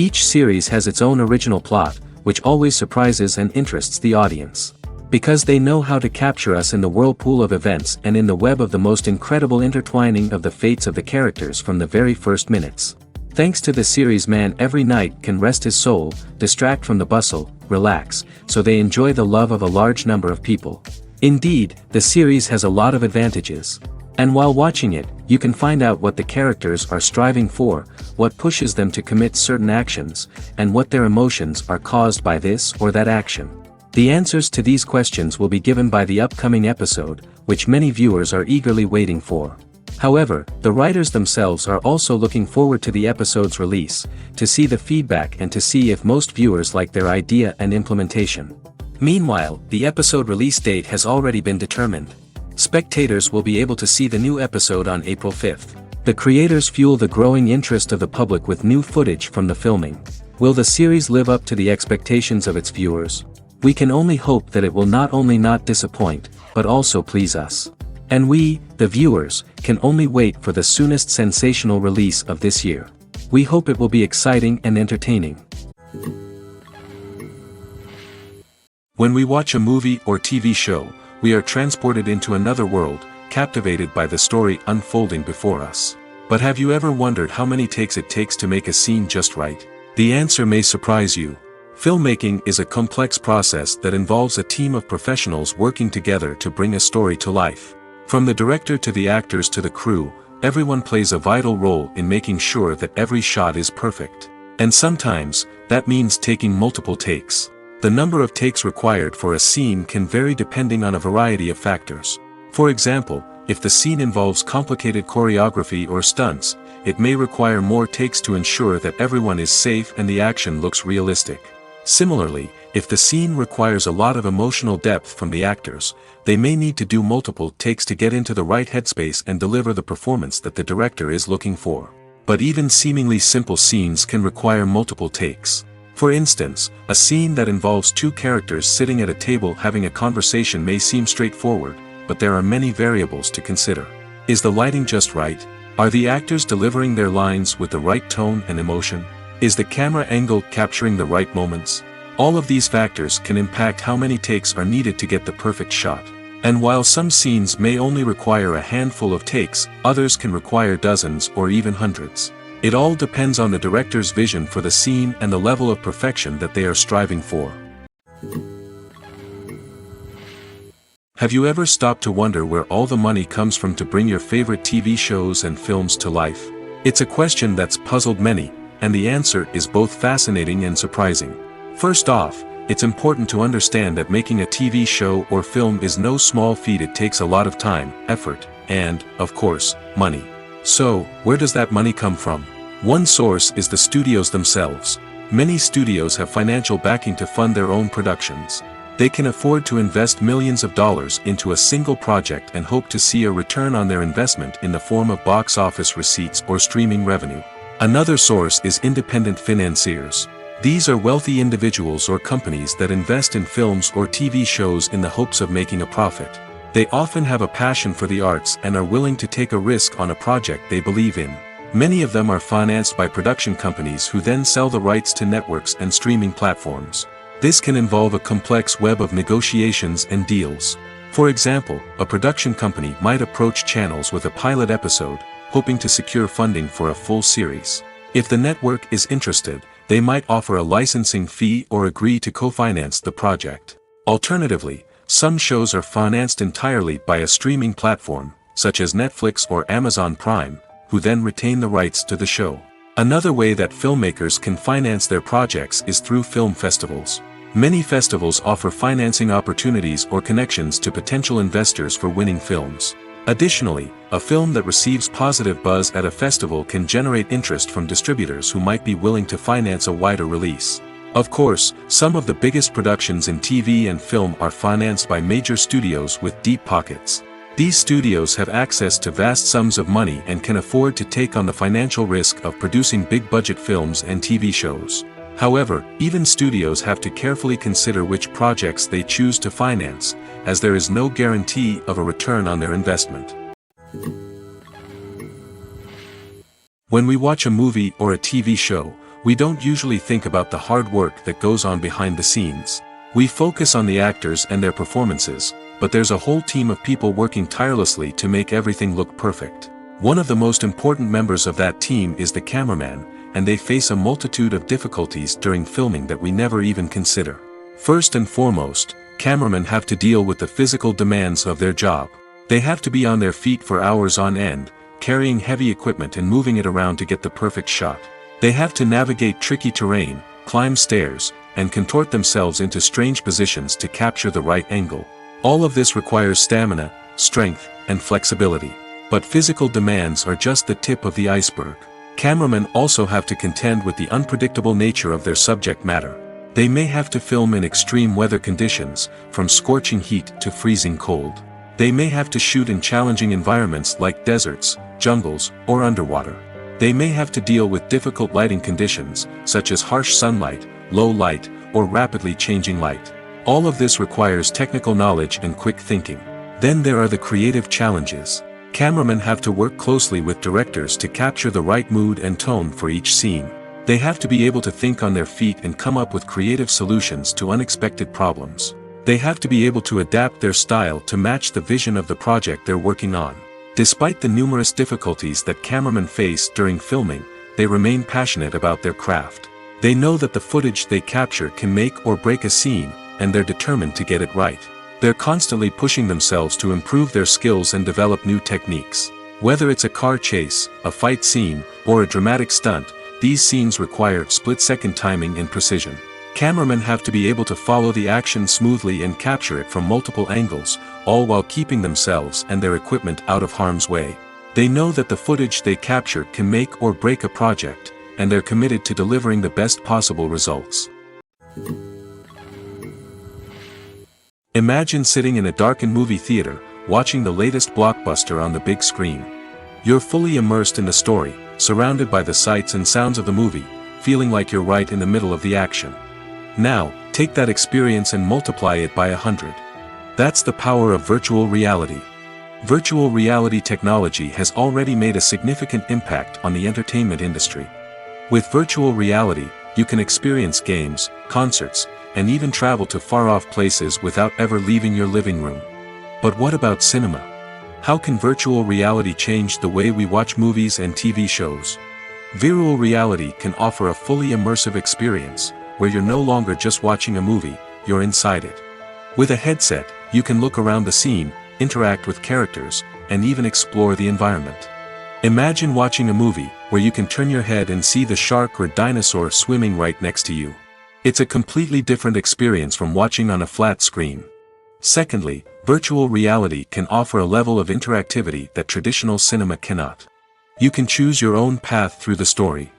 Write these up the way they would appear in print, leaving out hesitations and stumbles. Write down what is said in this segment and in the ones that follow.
Each series has its own original plot, which always surprises and interests the audience. Because they know how to capture us in the whirlpool of events and in the web of the most incredible intertwining of the fates of the characters from the very first minutes. Thanks to the series, man every night can rest his soul, distract from the bustle, relax, so they enjoy the love of a large number of people. Indeed, the series has a lot of advantages. And while watching it, you can find out what the characters are striving for, what pushes them to commit certain actions, and what their emotions are caused by this or that action. The answers to these questions will be given by the upcoming episode, which many viewers are eagerly waiting for. However, the writers themselves are also looking forward to the episode's release, to see the feedback and to see if most viewers like their idea and implementation. Meanwhile, the episode release date has already been determined. Spectators will be able to see the new episode on April 5th. The creators fuel the growing interest of the public with new footage from the filming. Will the series live up to the expectations of its viewers? We can only hope that it will not only not disappoint, but also please us. And we, the viewers, can only wait for the soonest sensational release of this year. We hope it will be exciting and entertaining. When we watch a movie or TV show, we are transported into another world, captivated by the story unfolding before us. But have you ever wondered how many takes it takes to make a scene just right? The answer may surprise you. Filmmaking is a complex process that involves a team of professionals working together to bring a story to life. From the director to the actors to the crew, everyone plays a vital role in making sure that every shot is perfect. And sometimes, that means taking multiple takes. The number of takes required for a scene can vary depending on a variety of factors. For example, if the scene involves complicated choreography or stunts, it may require more takes to ensure that everyone is safe and the action looks realistic. Similarly, if the scene requires a lot of emotional depth from the actors, they may need to do multiple takes to get into the right headspace and deliver the performance that the director is looking for. But even seemingly simple scenes can require multiple takes. For instance, a scene that involves two characters sitting at a table having a conversation may seem straightforward, but there are many variables to consider. Is the lighting just right? Are the actors delivering their lines with the right tone and emotion? Is the camera angle capturing the right moments? All of these factors can impact how many takes are needed to get the perfect shot. And while some scenes may only require a handful of takes, others can require dozens or even hundreds. It all depends on the director's vision for the scene and the level of perfection that they are striving for. Have you ever stopped to wonder where all the money comes from to bring your favorite TV shows and films to life? It's a question that's puzzled many, and the answer is both fascinating and surprising. First off, it's important to understand that making a TV show or film is no small feat. It takes a lot of time, effort, and, of course, money. So, where does that money come from? One source is the studios themselves. Many studios have financial backing to fund their own productions. They can afford to invest millions of dollars into a single project and hope to see a return on their investment in the form of box office receipts or streaming revenue. Another source is independent financiers. These are wealthy individuals or companies that invest in films or TV shows in the hopes of making a profit. They often have a passion for the arts and are willing to take a risk on a project they believe in. Many of them are financed by production companies who then sell the rights to networks and streaming platforms. This can involve a complex web of negotiations and deals. For example, a production company might approach channels with a pilot episode, hoping to secure funding for a full series. If the network is interested, they might offer a licensing fee or agree to co-finance the project. Alternatively, some shows are financed entirely by a streaming platform, such as Netflix or Amazon Prime, who then retain the rights to the show. Another way that filmmakers can finance their projects is through film festivals. Many festivals offer financing opportunities or connections to potential investors for winning films. Additionally, a film that receives positive buzz at a festival can generate interest from distributors who might be willing to finance a wider release. Of course, some of the biggest productions in TV and film are financed by major studios with deep pockets. These studios have access to vast sums of money and can afford to take on the financial risk of producing big-budget films and TV shows. However, even studios have to carefully consider which projects they choose to finance, as there is no guarantee of a return on their investment. When we watch a movie or a TV show, We don't usually think about the hard work that goes on behind the scenes. We focus on the actors and their performances, but there's a whole team of people working tirelessly to make everything look perfect. One of the most important members of that team is the cameraman, and they face a multitude of difficulties during filming that we never even consider. First and foremost, cameramen have to deal with the physical demands of their job. They have to be on their feet for hours on end, carrying heavy equipment and moving it around to get the perfect shot. They have to navigate tricky terrain, climb stairs, and contort themselves into strange positions to capture the right angle. All of this requires stamina, strength, and flexibility. But physical demands are just the tip of the iceberg. Cameramen also have to contend with the unpredictable nature of their subject matter. They may have to film in extreme weather conditions, from scorching heat to freezing cold. They may have to shoot in challenging environments like deserts, jungles, or underwater. They may have to deal with difficult lighting conditions, such as harsh sunlight, low light, or rapidly changing light. All of this requires technical knowledge and quick thinking. Then there are the creative challenges. Cameramen have to work closely with directors to capture the right mood and tone for each scene. They have to be able to think on their feet and come up with creative solutions to unexpected problems. They have to be able to adapt their style to match the vision of the project they're working on. Despite the numerous difficulties that cameramen face during filming, they remain passionate about their craft. They know that the footage they capture can make or break a scene, and they're determined to get it right. They're constantly pushing themselves to improve their skills and develop new techniques. Whether it's a car chase, a fight scene, or a dramatic stunt, these scenes require split-second timing and precision. Cameramen have to be able to follow the action smoothly and capture it from multiple angles, all while keeping themselves and their equipment out of harm's way. They know that the footage they capture can make or break a project, and they're committed to delivering the best possible results. Imagine sitting in a darkened movie theater, watching the latest blockbuster on the big screen. You're fully immersed in the story, surrounded by the sights and sounds of the movie, feeling like you're right in the middle of the action. Now, take that experience and multiply it by 100. That's the power of virtual reality. Virtual reality technology has already made a significant impact on the entertainment industry. With virtual reality, you can experience games, concerts, and even travel to far-off places without ever leaving your living room. But what about cinema? How can virtual reality change the way we watch movies and TV shows? Virtual reality can offer a fully immersive experience, where you're no longer just watching a movie, you're inside it. With a headset, you can look around the scene, interact with characters, and even explore the environment. Imagine watching a movie, where you can turn your head and see the shark or dinosaur swimming right next to you. It's a completely different experience from watching on a flat screen. Secondly, virtual reality can offer a level of interactivity that traditional cinema cannot. You can choose your own path through the story.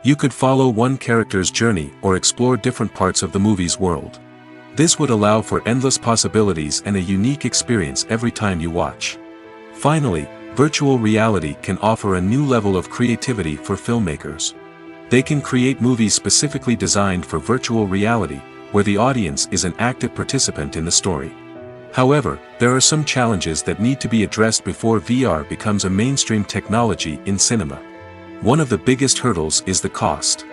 You could follow one character's journey or explore different parts of the movie's world. This would allow for endless possibilities and a unique experience every time you watch. Finally, virtual reality can offer a new level of creativity for filmmakers. They can create movies specifically designed for virtual reality, where the audience is an active participant in the story. However, there are some challenges that need to be addressed before VR becomes a mainstream technology in cinema. One of the biggest hurdles is the cost.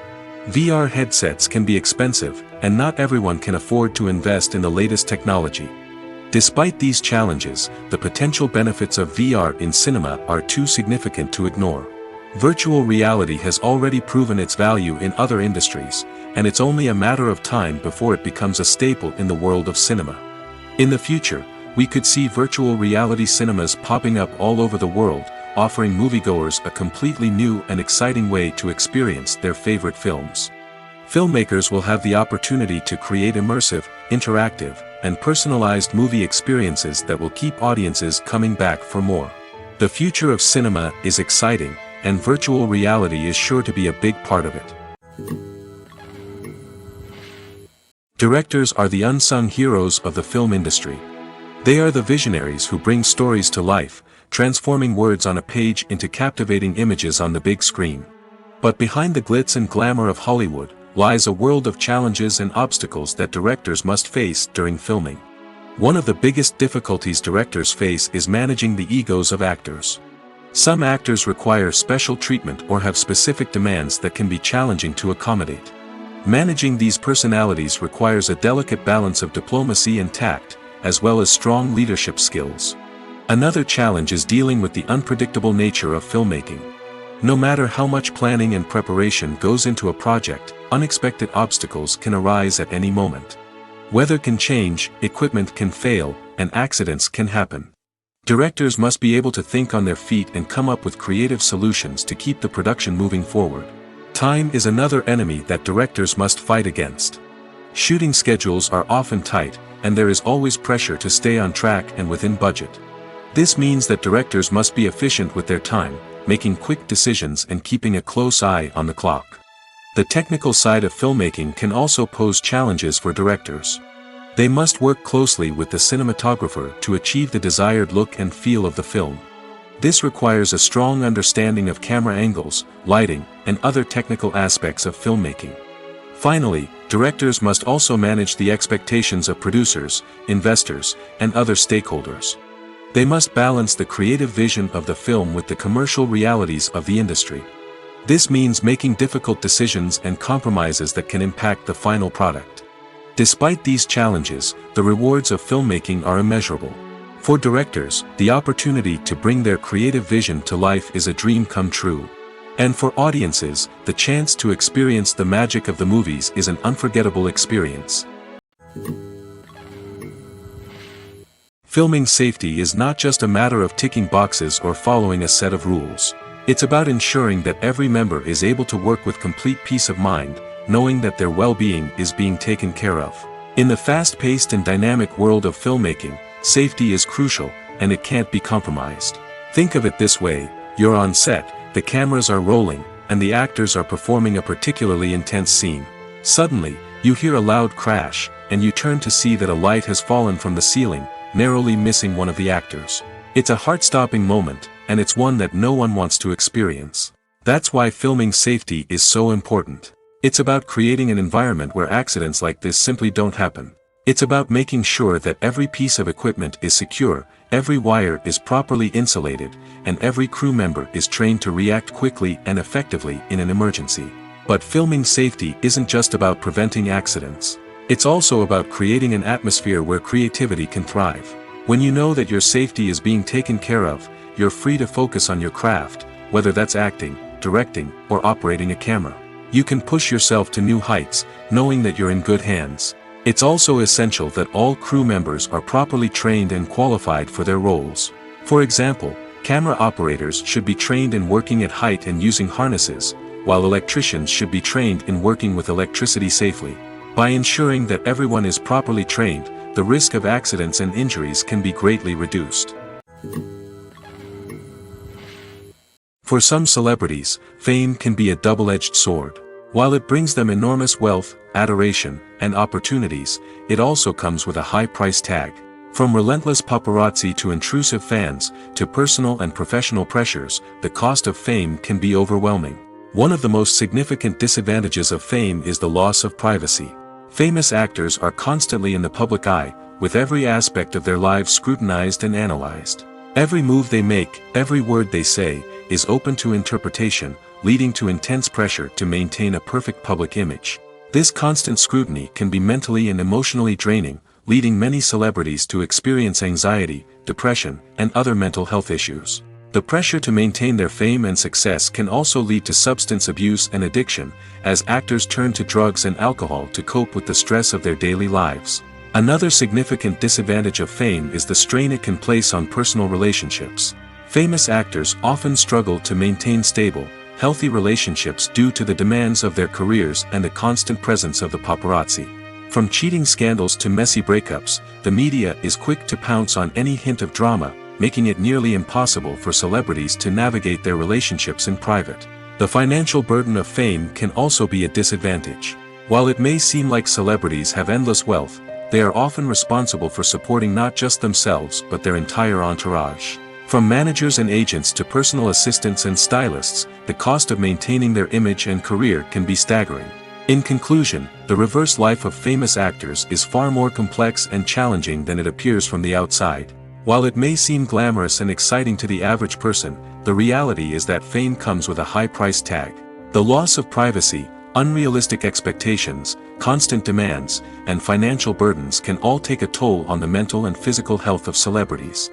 VR headsets can be expensive, and not everyone can afford to invest in the latest technology. Despite these challenges, the potential benefits of VR in cinema are too significant to ignore. Virtual reality has already proven its value in other industries, and it's only a matter of time before it becomes a staple in the world of cinema. In the future, we could see virtual reality cinemas popping up all over the world, offering moviegoers a completely new and exciting way to experience their favorite films. Filmmakers will have the opportunity to create immersive, interactive, and personalized movie experiences that will keep audiences coming back for more. The future of cinema is exciting, and virtual reality is sure to be a big part of it. Directors are the unsung heroes of the film industry. They are the visionaries who bring stories to life, transforming words on a page into captivating images on the big screen. But behind the glitz and glamour of Hollywood, lies a world of challenges and obstacles that directors must face during filming. One of the biggest difficulties directors face is managing the egos of actors. Some actors require special treatment or have specific demands that can be challenging to accommodate. Managing these personalities requires a delicate balance of diplomacy and tact, as well as strong leadership skills. Another challenge is dealing with the unpredictable nature of filmmaking. No matter how much planning and preparation goes into a project, unexpected obstacles can arise at any moment. Weather can change, equipment can fail, and accidents can happen. Directors must be able to think on their feet and come up with creative solutions to keep the production moving forward. Time is another enemy that directors must fight against. Shooting schedules are often tight, and there is always pressure to stay on track and within budget. This means that directors must be efficient with their time, making quick decisions and keeping a close eye on the clock. The technical side of filmmaking can also pose challenges for directors. They must work closely with the cinematographer to achieve the desired look and feel of the film. This requires a strong understanding of camera angles, lighting, and other technical aspects of filmmaking. Finally, directors must also manage the expectations of producers, investors, and other stakeholders. They must balance the creative vision of the film with the commercial realities of the industry. This means making difficult decisions and compromises that can impact the final product. Despite these challenges, the rewards of filmmaking are immeasurable. For directors, the opportunity to bring their creative vision to life is a dream come true. And for audiences, the chance to experience the magic of the movies is an unforgettable experience. Filming safety is not just a matter of ticking boxes or following a set of rules. It's about ensuring that every member is able to work with complete peace of mind, knowing that their well-being is being taken care of. In the fast-paced and dynamic world of filmmaking, safety is crucial, and it can't be compromised. Think of it this way: you're on set, the cameras are rolling, and the actors are performing a particularly intense scene. Suddenly, you hear a loud crash, and you turn to see that a light has fallen from the ceiling, narrowly missing one of the actors. It's a heart-stopping moment, and it's one that no one wants to experience. That's why filming safety is so important. It's about creating an environment where accidents like this simply don't happen. It's about making sure that every piece of equipment is secure, every wire is properly insulated, and every crew member is trained to react quickly and effectively in an emergency. But filming safety isn't just about preventing accidents. It's also about creating an atmosphere where creativity can thrive. When you know that your safety is being taken care of, you're free to focus on your craft, whether that's acting, directing, or operating a camera. You can push yourself to new heights, knowing that you're in good hands. It's also essential that all crew members are properly trained and qualified for their roles. For example, camera operators should be trained in working at height and using harnesses, while electricians should be trained in working with electricity safely. By ensuring that everyone is properly trained, the risk of accidents and injuries can be greatly reduced. For some celebrities, fame can be a double-edged sword. While it brings them enormous wealth, adoration, and opportunities, it also comes with a high price tag. From relentless paparazzi to intrusive fans, to personal and professional pressures, the cost of fame can be overwhelming. One of the most significant disadvantages of fame is the loss of privacy. Famous actors are constantly in the public eye, with every aspect of their lives scrutinized and analyzed. Every move they make, every word they say, is open to interpretation, leading to intense pressure to maintain a perfect public image. This constant scrutiny can be mentally and emotionally draining, leading many celebrities to experience anxiety, depression, and other mental health issues. The pressure to maintain their fame and success can also lead to substance abuse and addiction, as actors turn to drugs and alcohol to cope with the stress of their daily lives. Another significant disadvantage of fame is the strain it can place on personal relationships. Famous actors often struggle to maintain stable, healthy relationships due to the demands of their careers and the constant presence of the paparazzi. From cheating scandals to messy breakups, the media is quick to pounce on any hint of drama, making it nearly impossible for celebrities to navigate their relationships in private. The financial burden of fame can also be a disadvantage. While it may seem like celebrities have endless wealth, they are often responsible for supporting not just themselves but their entire entourage. From managers and agents to personal assistants and stylists, the cost of maintaining their image and career can be staggering. In conclusion, the reverse life of famous actors is far more complex and challenging than it appears from the outside. While it may seem glamorous and exciting to the average person, the reality is that fame comes with a high price tag. The loss of privacy, unrealistic expectations, constant demands, and financial burdens can all take a toll on the mental and physical health of celebrities.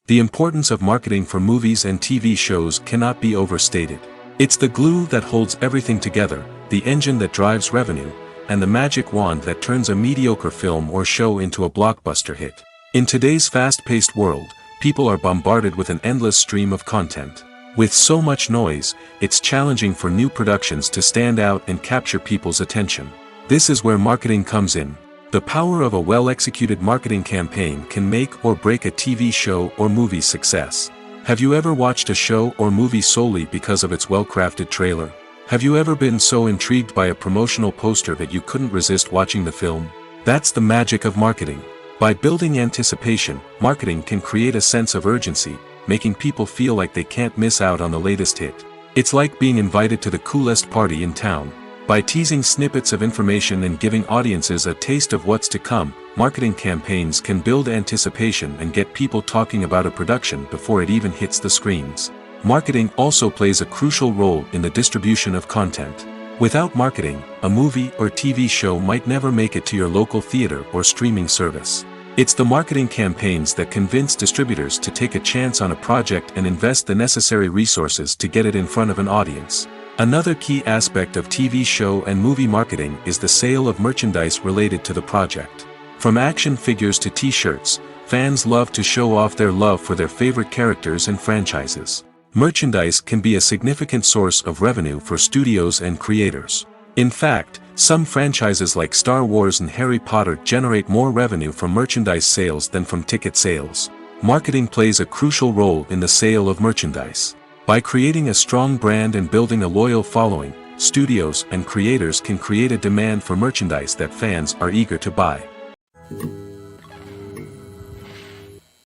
The importance of marketing for movies and TV shows cannot be overstated. It's the glue that holds everything together, the engine that drives revenue, and the magic wand that turns a mediocre film or show into a blockbuster hit. In today's fast-paced world, people are bombarded with an endless stream of content. With so much noise, it's challenging for new productions to stand out and capture people's attention. This is where marketing comes in. The power of a well-executed marketing campaign can make or break a TV show or movie's success. Have you ever watched a show or movie solely because of its well-crafted trailer? Have you ever been so intrigued by a promotional poster that you couldn't resist watching the film? That's the magic of marketing. By building anticipation, marketing can create a sense of urgency, making people feel like they can't miss out on the latest hit. It's like being invited to the coolest party in town. By teasing snippets of information and giving audiences a taste of what's to come, marketing campaigns can build anticipation and get people talking about a production before it even hits the screens. Marketing also plays a crucial role in the distribution of content. Without marketing, a movie or TV show might never make it to your local theater or streaming service. It's the marketing campaigns that convince distributors to take a chance on a project and invest the necessary resources to get it in front of an audience. Another key aspect of TV show and movie marketing is the sale of merchandise related to the project. From action figures to t-shirts, fans love to show off their love for their favorite characters and franchises. Merchandise can be a significant source of revenue for studios and creators. In fact, some franchises like Star Wars and Harry Potter generate more revenue from merchandise sales than from ticket sales. Marketing plays a crucial role in the sale of merchandise. By creating a strong brand and building a loyal following, studios and creators can create a demand for merchandise that fans are eager to buy.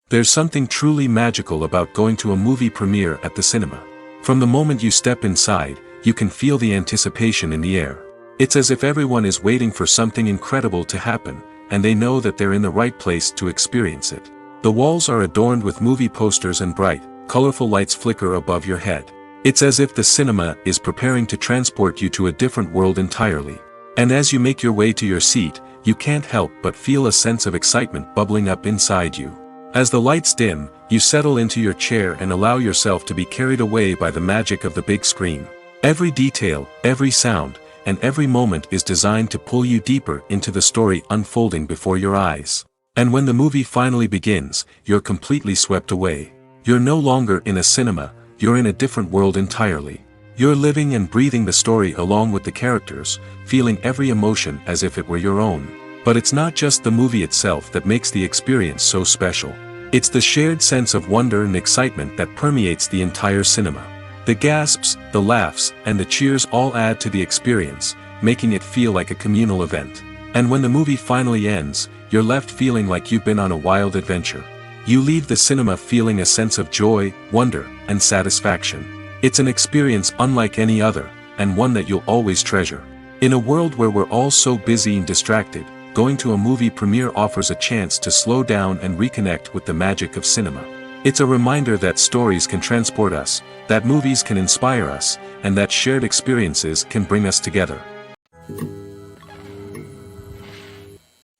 There's something truly magical about going to a movie premiere at the cinema. From the moment you step inside, you can feel the anticipation in the air. It's as if everyone is waiting for something incredible to happen, and they know that they're in the right place to experience it. The walls are adorned with movie posters and bright, colorful lights flicker above your head. It's as if the cinema is preparing to transport you to a different world entirely. And as you make your way to your seat, you can't help but feel a sense of excitement bubbling up inside you. As the lights dim, you settle into your chair and allow yourself to be carried away by the magic of the big screen. Every detail, every sound, and every moment is designed to pull you deeper into the story unfolding before your eyes. And when the movie finally begins, you're completely swept away. You're no longer in a cinema, you're in a different world entirely. You're living and breathing the story along with the characters, feeling every emotion as if it were your own. But it's not just the movie itself that makes the experience so special. It's the shared sense of wonder and excitement that permeates the entire cinema. The gasps, the laughs, and the cheers all add to the experience, making it feel like a communal event. And when the movie finally ends, you're left feeling like you've been on a wild adventure. You leave the cinema feeling a sense of joy, wonder, and satisfaction. It's an experience unlike any other, and one that you'll always treasure. In a world where we're all so busy and distracted, going to a movie premiere offers a chance to slow down and reconnect with the magic of cinema. It's a reminder that stories can transport us, that movies can inspire us, and that shared experiences can bring us together.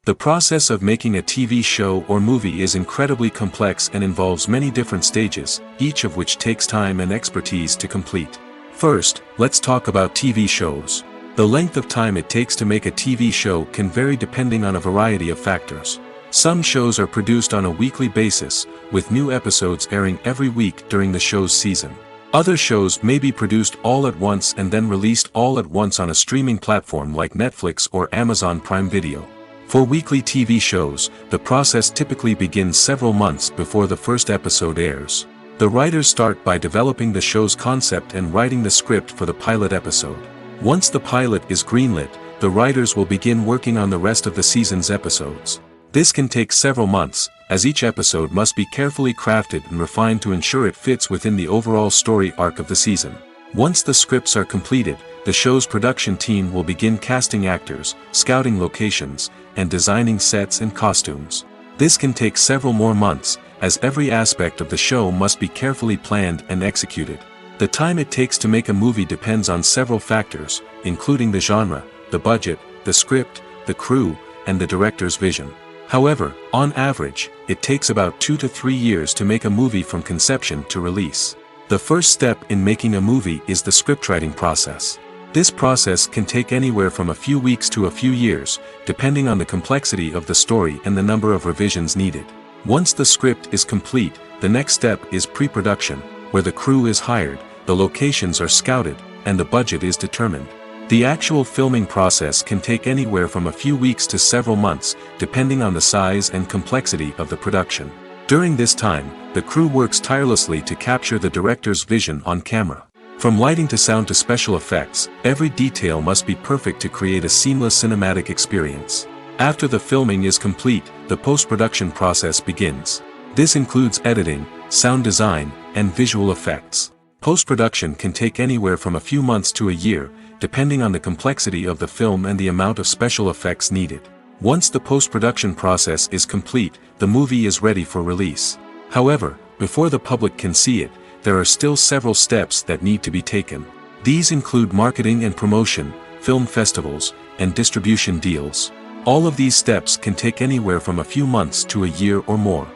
The process of making a TV show or movie is incredibly complex and involves many different stages, each of which takes time and expertise to complete. First, let's talk about TV shows. The length of time it takes to make a TV show can vary depending on a variety of factors. Some shows are produced on a weekly basis, with new episodes airing every week during the show's season. Other shows may be produced all at once and then released all at once on a streaming platform like Netflix or Amazon Prime Video. For weekly TV shows, the process typically begins several months before the first episode airs. The writers start by developing the show's concept and writing the script for the pilot episode. Once the pilot is greenlit, the writers will begin working on the rest of the season's episodes. This can take several months, as each episode must be carefully crafted and refined to ensure it fits within the overall story arc of the season. Once the scripts are completed, the show's production team will begin casting actors, scouting locations, and designing sets and costumes. This can take several more months, as every aspect of the show must be carefully planned and executed. The time it takes to make a movie depends on several factors, including the genre, the budget, the script, the crew, and the director's vision. However, on average, it takes about 2 to 3 years to make a movie from conception to release. The first step in making a movie is the scriptwriting process. This process can take anywhere from a few weeks to a few years, depending on the complexity of the story and the number of revisions needed. Once the script is complete, the next step is pre-production, where the crew is hired, the locations are scouted, and the budget is determined. The actual filming process can take anywhere from a few weeks to several months, depending on the size and complexity of the production. During this time, the crew works tirelessly to capture the director's vision on camera. From lighting to sound to special effects, every detail must be perfect to create a seamless cinematic experience. After the filming is complete, the post-production process begins. This includes editing, sound design, and visual effects. Post-production can take anywhere from a few months to a year, depending on the complexity of the film and the amount of special effects needed. Once the post-production process is complete, the movie is ready for release. However, before the public can see it, there are still several steps that need to be taken. These include marketing and promotion, film festivals, and distribution deals. All of these steps can take anywhere from a few months to a year or more.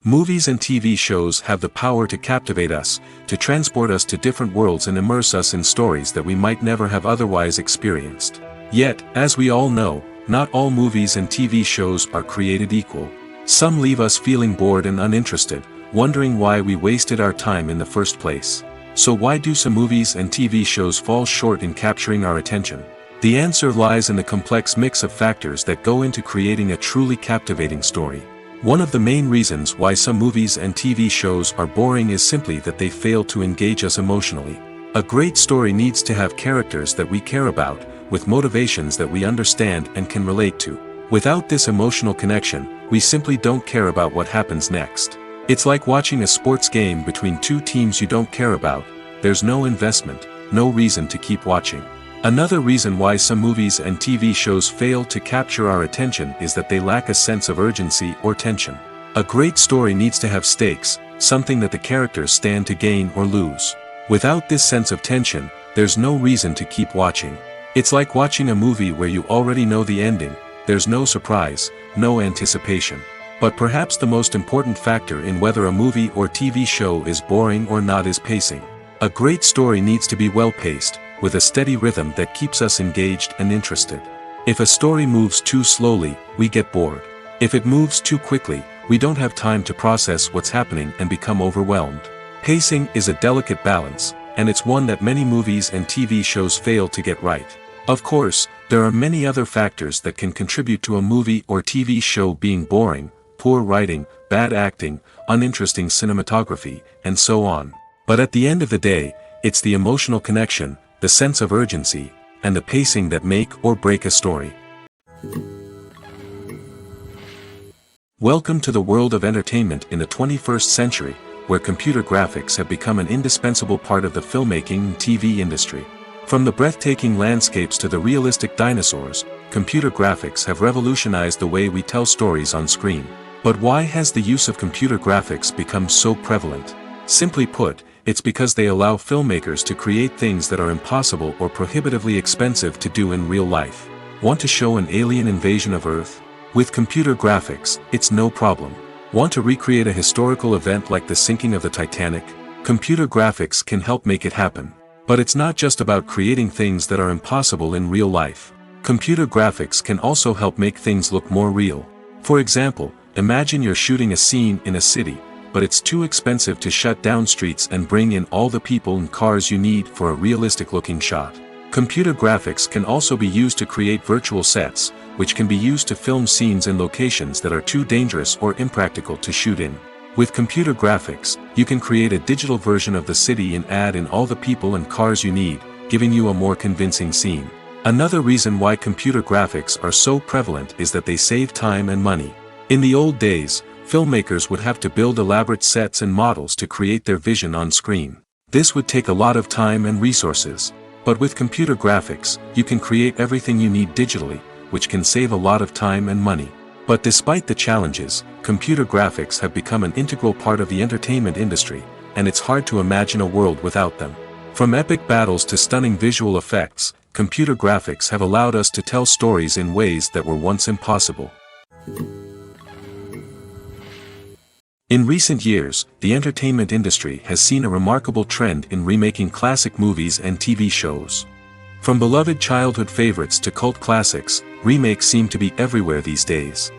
Movies and TV shows have the power to captivate us, to transport us to different worlds and immerse us in stories that we might never have otherwise experienced. Yet, as we all know, not all movies and TV shows are created equal. Some leave us feeling bored and uninterested, wondering why we wasted our time in the first place. So why do some movies and TV shows fall short in capturing our attention? The answer lies in the complex mix of factors that go into creating a truly captivating story. One of the main reasons why some movies and TV shows are boring is simply that they fail to engage us emotionally. A great story needs to have characters that we care about, with motivations that we understand and can relate to. Without this emotional connection, we simply don't care about what happens next. It's like watching a sports game between two teams you don't care about. There's no investment, no reason to keep watching. Another reason why some movies and TV shows fail to capture our attention is that they lack a sense of urgency or tension. A great story needs to have stakes, something that the characters stand to gain or lose. Without this sense of tension, there's no reason to keep watching. It's like watching a movie where you already know the ending. There's no surprise, no anticipation. But perhaps the most important factor in whether a movie or TV show is boring or not is pacing. A great story needs to be well-paced, with a steady rhythm that keeps us engaged and interested. If a story moves too slowly, we get bored. If it moves too quickly, we don't have time to process what's happening and become overwhelmed. Pacing is a delicate balance, and it's one that many movies and TV shows fail to get right. Of course, there are many other factors that can contribute to a movie or TV show being boring: poor writing, bad acting, uninteresting cinematography, and so on. But at the end of the day, it's the emotional connection, the sense of urgency, and the pacing that make or break a story. Welcome to the world of entertainment in the 21st century, where computer graphics have become an indispensable part of the filmmaking and TV industry. From the breathtaking landscapes to the realistic dinosaurs, computer graphics have revolutionized the way we tell stories on screen. But why has the use of computer graphics become so prevalent? Simply put, it's because they allow filmmakers to create things that are impossible or prohibitively expensive to do in real life. Want to show an alien invasion of Earth? With computer graphics, it's no problem. Want to recreate a historical event like the sinking of the Titanic? Computer graphics can help make it happen. But it's not just about creating things that are impossible in real life. Computer graphics can also help make things look more real. For example, imagine you're shooting a scene in a city, but it's too expensive to shut down streets and bring in all the people and cars you need for a realistic-looking shot. Computer graphics can also be used to create virtual sets, which can be used to film scenes in locations that are too dangerous or impractical to shoot in. With computer graphics, you can create a digital version of the city and add in all the people and cars you need, giving you a more convincing scene. Another reason why computer graphics are so prevalent is that they save time and money. In the old days, filmmakers would have to build elaborate sets and models to create their vision on screen. This would take a lot of time and resources. But with computer graphics, you can create everything you need digitally, which can save a lot of time and money. But despite the challenges, computer graphics have become an integral part of the entertainment industry, and it's hard to imagine a world without them. From epic battles to stunning visual effects, computer graphics have allowed us to tell stories in ways that were once impossible. In recent years, the entertainment industry has seen a remarkable trend in remaking classic movies and TV shows. From beloved childhood favorites to cult classics, remakes seem to be everywhere these days.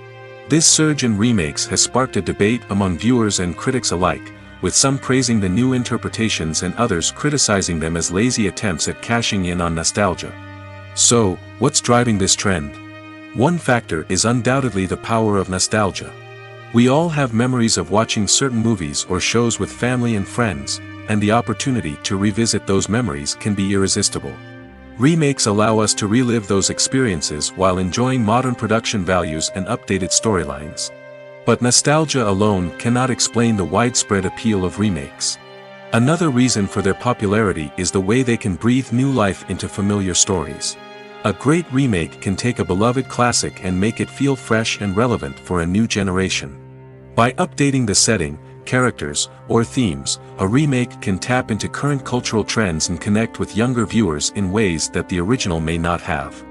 This surge in remakes has sparked a debate among viewers and critics alike, with some praising the new interpretations and others criticizing them as lazy attempts at cashing in on nostalgia. So, what's driving this trend? One factor is undoubtedly the power of nostalgia. We all have memories of watching certain movies or shows with family and friends, and the opportunity to revisit those memories can be irresistible. Remakes allow us to relive those experiences while enjoying modern production values and updated storylines. But nostalgia alone cannot explain the widespread appeal of remakes. Another reason for their popularity is the way they can breathe new life into familiar stories. A great remake can take a beloved classic and make it feel fresh and relevant for a new generation. By updating the setting, characters, or themes, a remake can tap into current cultural trends and connect with younger viewers in ways that the original may not have.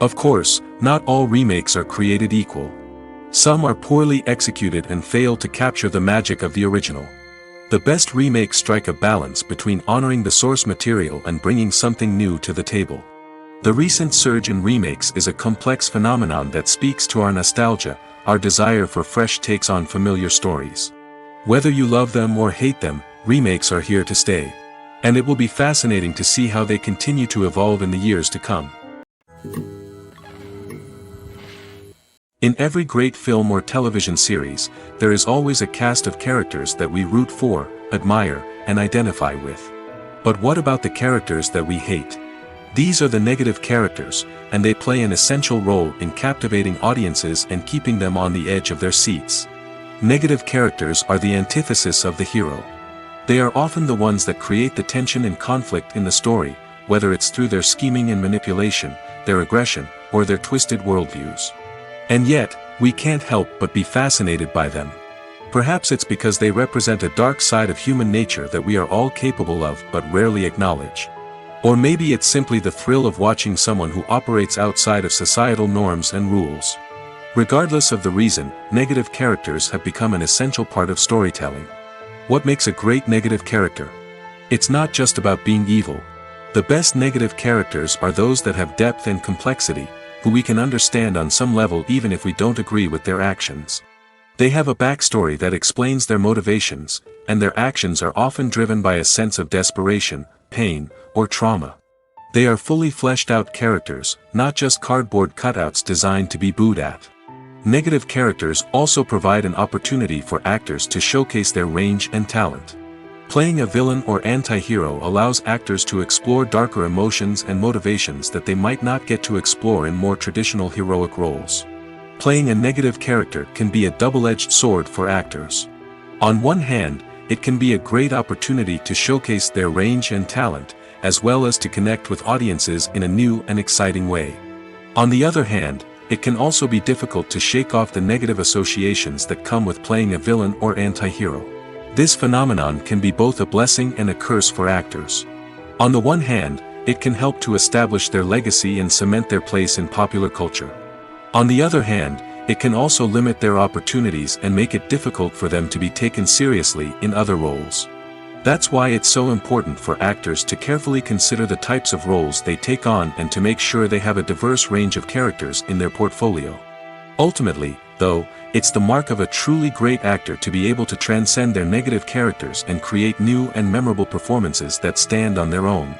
Of course, not all remakes are created equal. Some are poorly executed and fail to capture the magic of the original. The best remakes strike a balance between honoring the source material and bringing something new to the table. The recent surge in remakes is a complex phenomenon that speaks to our nostalgia, our desire for fresh takes on familiar stories. Whether you love them or hate them, remakes are here to stay. And it will be fascinating to see how they continue to evolve in the years to come. In every great film or television series, there is always a cast of characters that we root for, admire, and identify with. But what about the characters that we hate? These are the negative characters, and they play an essential role in captivating audiences and keeping them on the edge of their seats. Negative characters are the antithesis of the hero. They are often the ones that create the tension and conflict in the story, whether it's through their scheming and manipulation, their aggression, or their twisted worldviews. And yet, we can't help but be fascinated by them. Perhaps it's because they represent a dark side of human nature that we are all capable of but rarely acknowledge. Or maybe it's simply the thrill of watching someone who operates outside of societal norms and rules. Regardless of the reason, negative characters have become an essential part of storytelling. What makes a great negative character? It's not just about being evil. The best negative characters are those that have depth and complexity, who we can understand on some level even if we don't agree with their actions. They have a backstory that explains their motivations, and their actions are often driven by a sense of desperation, pain, or trauma. They are fully fleshed out characters, not just cardboard cutouts designed to be booed at. Negative characters also provide an opportunity for actors to showcase their range and talent. Playing a villain or anti-hero allows actors to explore darker emotions and motivations that they might not get to explore in more traditional heroic roles. Playing a negative character can be a double-edged sword for actors. On one hand, it can be a great opportunity to showcase their range and talent, as well as to connect with audiences in a new and exciting way. On the other hand, it can also be difficult to shake off the negative associations that come with playing a villain or anti-hero. This phenomenon can be both a blessing and a curse for actors. On the one hand, it can help to establish their legacy and cement their place in popular culture. On the other hand, it can also limit their opportunities and make it difficult for them to be taken seriously in other roles. That's why it's so important for actors to carefully consider the types of roles they take on and to make sure they have a diverse range of characters in their portfolio. Ultimately, though, it's the mark of a truly great actor to be able to transcend their negative characters and create new and memorable performances that stand on their own.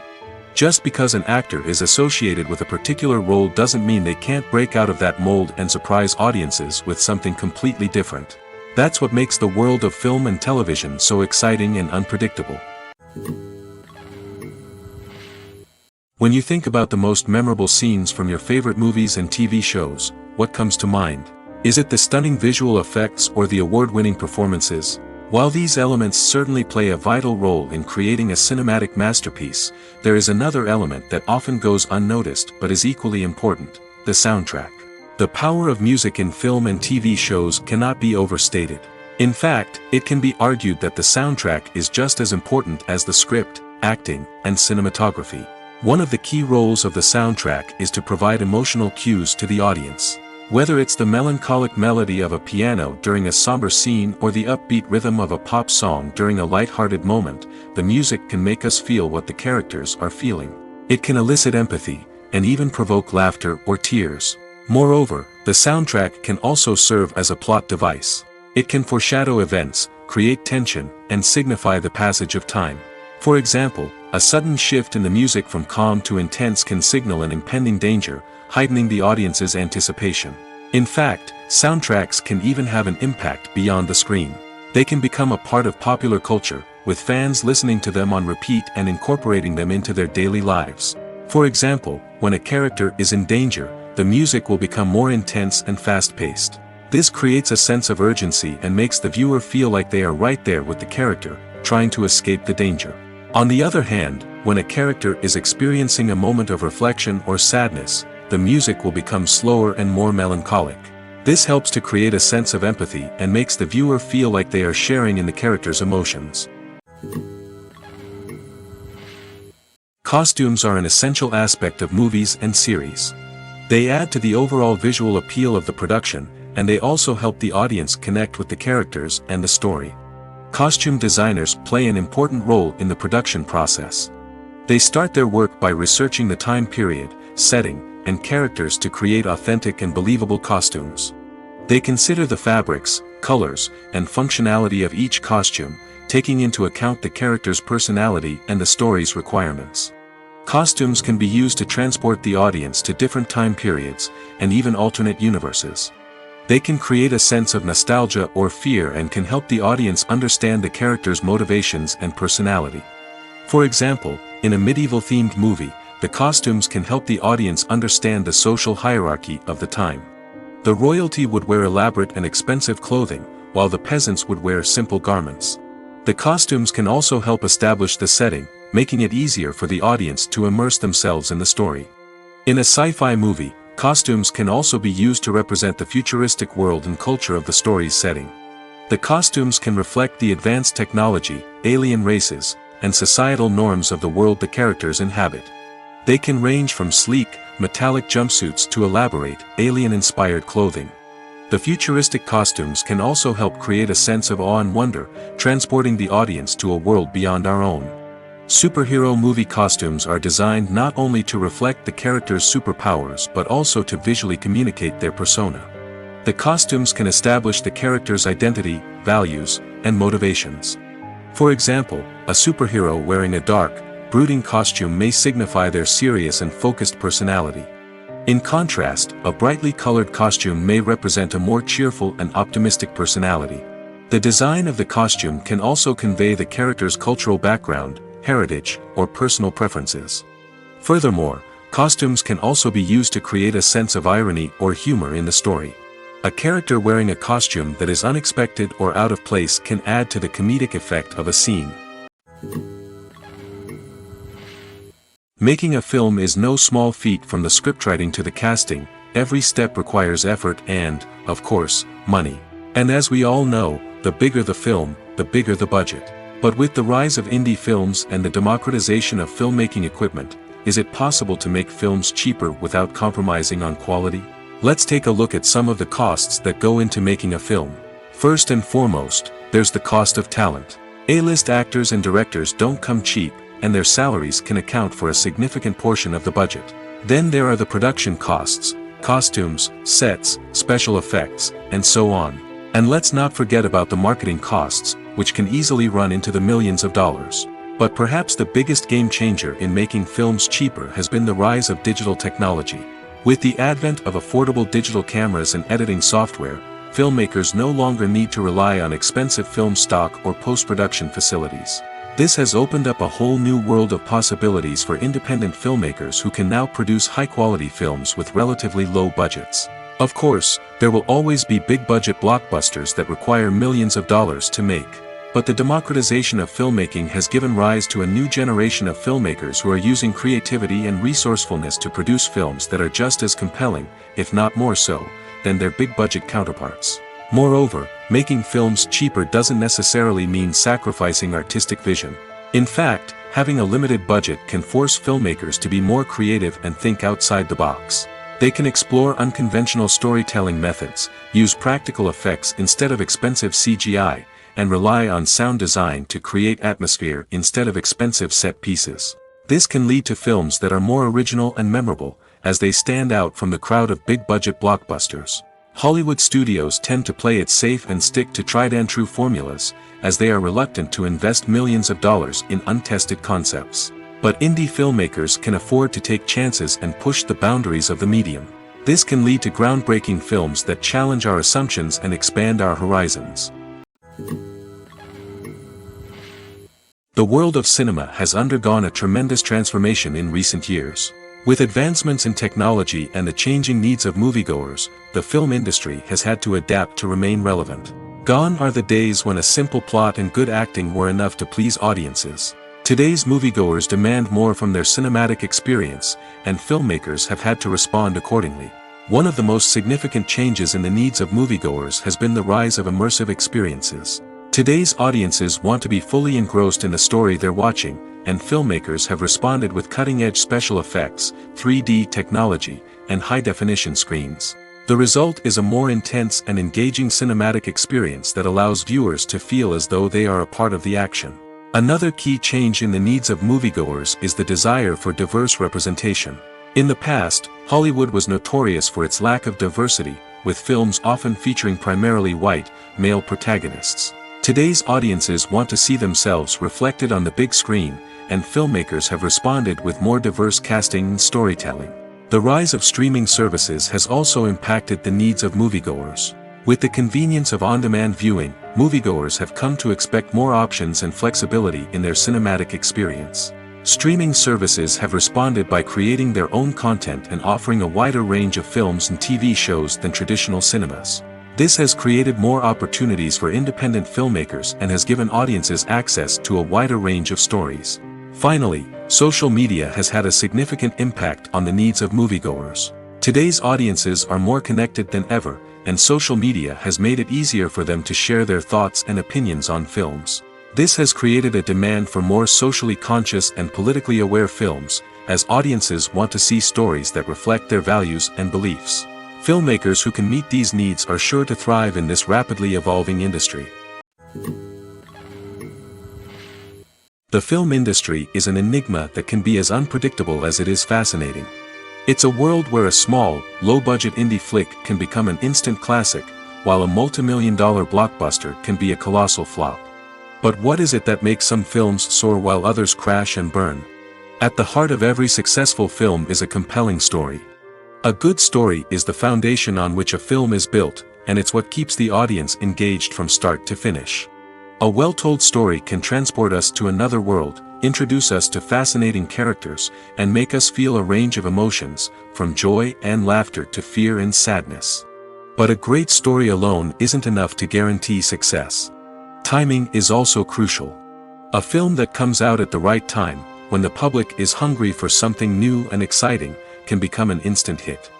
Just because an actor is associated with a particular role doesn't mean they can't break out of that mold and surprise audiences with something completely different. That's what makes the world of film and television so exciting and unpredictable. When you think about the most memorable scenes from your favorite movies and TV shows, what comes to mind? Is it the stunning visual effects or the award-winning performances? While these elements certainly play a vital role in creating a cinematic masterpiece, there is another element that often goes unnoticed but is equally important: the soundtrack. The power of music in film and TV shows cannot be overstated. In fact, it can be argued that the soundtrack is just as important as the script, acting, and cinematography. One of the key roles of the soundtrack is to provide emotional cues to the audience. Whether it's the melancholic melody of a piano during a somber scene or the upbeat rhythm of a pop song during a light-hearted moment, the music can make us feel what the characters are feeling. It can elicit empathy, and even provoke laughter or tears. Moreover, the soundtrack can also serve as a plot device. It can foreshadow events, create tension, and signify the passage of time. For example, a sudden shift in the music from calm to intense can signal an impending danger, heightening the audience's anticipation. In fact, soundtracks can even have an impact beyond the screen. They can become a part of popular culture, with fans listening to them on repeat and incorporating them into their daily lives. For example, when a character is in danger, the music will become more intense and fast-paced. This creates a sense of urgency and makes the viewer feel like they are right there with the character, trying to escape the danger. On the other hand, when a character is experiencing a moment of reflection or sadness, the music will become slower and more melancholic. This helps to create a sense of empathy and makes the viewer feel like they are sharing in the character's emotions. Costumes are an essential aspect of movies and series. They add to the overall visual appeal of the production, and they also help the audience connect with the characters and the story. Costume designers play an important role in the production process. They start their work by researching the time period, setting, and characters to create authentic and believable costumes. They consider the fabrics, colors, and functionality of each costume, taking into account the character's personality and the story's requirements. Costumes can be used to transport the audience to different time periods, and even alternate universes. They can create a sense of nostalgia or fear and can help the audience understand the character's motivations and personality. For example, in a medieval-themed movie, the costumes can help the audience understand the social hierarchy of the time. The royalty would wear elaborate and expensive clothing, while the peasants would wear simple garments. The costumes can also help establish the setting, making it easier for the audience to immerse themselves in the story. In a sci-fi movie, costumes can also be used to represent the futuristic world and culture of the story's setting. The costumes can reflect the advanced technology, alien races, and societal norms of the world the characters inhabit. They can range from sleek, metallic jumpsuits to elaborate, alien-inspired clothing. The futuristic costumes can also help create a sense of awe and wonder, transporting the audience to a world beyond our own. Superhero movie costumes are designed not only to reflect the character's superpowers but also to visually communicate their persona. The costumes can establish the character's identity, values, and motivations. For example, a superhero wearing a dark, brooding costume may signify their serious and focused personality. In contrast, a brightly colored costume may represent a more cheerful and optimistic personality. The design of the costume can also convey the character's cultural background, heritage, or personal preferences. Furthermore, costumes can also be used to create a sense of irony or humor in the story. A character wearing a costume that is unexpected or out of place can add to the comedic effect of a scene. Making a film is no small feat. From the scriptwriting to the casting, every step requires effort and, of course, money. And as we all know, the bigger the film, the bigger the budget. But with the rise of indie films and the democratization of filmmaking equipment, is it possible to make films cheaper without compromising on quality? Let's take a look at some of the costs that go into making a film. First and foremost, there's the cost of talent. A-list actors and directors don't come cheap, and their salaries can account for a significant portion of the budget. Then there are the production costs, costumes, sets, special effects, and so on. And let's not forget about the marketing costs, which can easily run into the millions of dollars. But perhaps the biggest game changer in making films cheaper has been the rise of digital technology. With the advent of affordable digital cameras and editing software, filmmakers no longer need to rely on expensive film stock or post-production facilities. This has opened up a whole new world of possibilities for independent filmmakers who can now produce high-quality films with relatively low budgets. Of course, there will always be big-budget blockbusters that require millions of dollars to make. But the democratization of filmmaking has given rise to a new generation of filmmakers who are using creativity and resourcefulness to produce films that are just as compelling, if not more so, than their big-budget counterparts. Moreover, making films cheaper doesn't necessarily mean sacrificing artistic vision. In fact, having a limited budget can force filmmakers to be more creative and think outside the box. They can explore unconventional storytelling methods, use practical effects instead of expensive CGI, and rely on sound design to create atmosphere instead of expensive set pieces. This can lead to films that are more original and memorable, as they stand out from the crowd of big-budget blockbusters. Hollywood studios tend to play it safe and stick to tried-and-true formulas, as they are reluctant to invest millions of dollars in untested concepts. But indie filmmakers can afford to take chances and push the boundaries of the medium. This can lead to groundbreaking films that challenge our assumptions and expand our horizons. The world of cinema has undergone a tremendous transformation in recent years. With advancements in technology and the changing needs of moviegoers, the film industry has had to adapt to remain relevant. Gone are the days when a simple plot and good acting were enough to please audiences. Today's moviegoers demand more from their cinematic experience, and filmmakers have had to respond accordingly. One of the most significant changes in the needs of moviegoers has been the rise of immersive experiences. Today's audiences want to be fully engrossed in the story they're watching, and filmmakers have responded with cutting-edge special effects, 3D technology, and high-definition screens. The result is a more intense and engaging cinematic experience that allows viewers to feel as though they are a part of the action. Another key change in the needs of moviegoers is the desire for diverse representation. In the past, Hollywood was notorious for its lack of diversity, with films often featuring primarily white, male protagonists. Today's audiences want to see themselves reflected on the big screen, and filmmakers have responded with more diverse casting and storytelling. The rise of streaming services has also impacted the needs of moviegoers. With the convenience of on-demand viewing, moviegoers have come to expect more options and flexibility in their cinematic experience. Streaming services have responded by creating their own content and offering a wider range of films and TV shows than traditional cinemas. This has created more opportunities for independent filmmakers and has given audiences access to a wider range of stories. Finally, social media has had a significant impact on the needs of moviegoers. Today's audiences are more connected than ever, and social media has made it easier for them to share their thoughts and opinions on films. This has created a demand for more socially conscious and politically aware films, as audiences want to see stories that reflect their values and beliefs. Filmmakers who can meet these needs are sure to thrive in this rapidly evolving industry. The film industry is an enigma that can be as unpredictable as it is fascinating. It's a world where a small, low-budget indie flick can become an instant classic, while a multi-million-dollar blockbuster can be a colossal flop. But what is it that makes some films soar while others crash and burn? At the heart of every successful film is a compelling story. A good story is the foundation on which a film is built, and it's what keeps the audience engaged from start to finish. A well-told story can transport us to another world, introduce us to fascinating characters, and make us feel a range of emotions, from joy and laughter to fear and sadness. But a great story alone isn't enough to guarantee success. Timing is also crucial. A film that comes out at the right time, when the public is hungry for something new and exciting, can become an instant hit.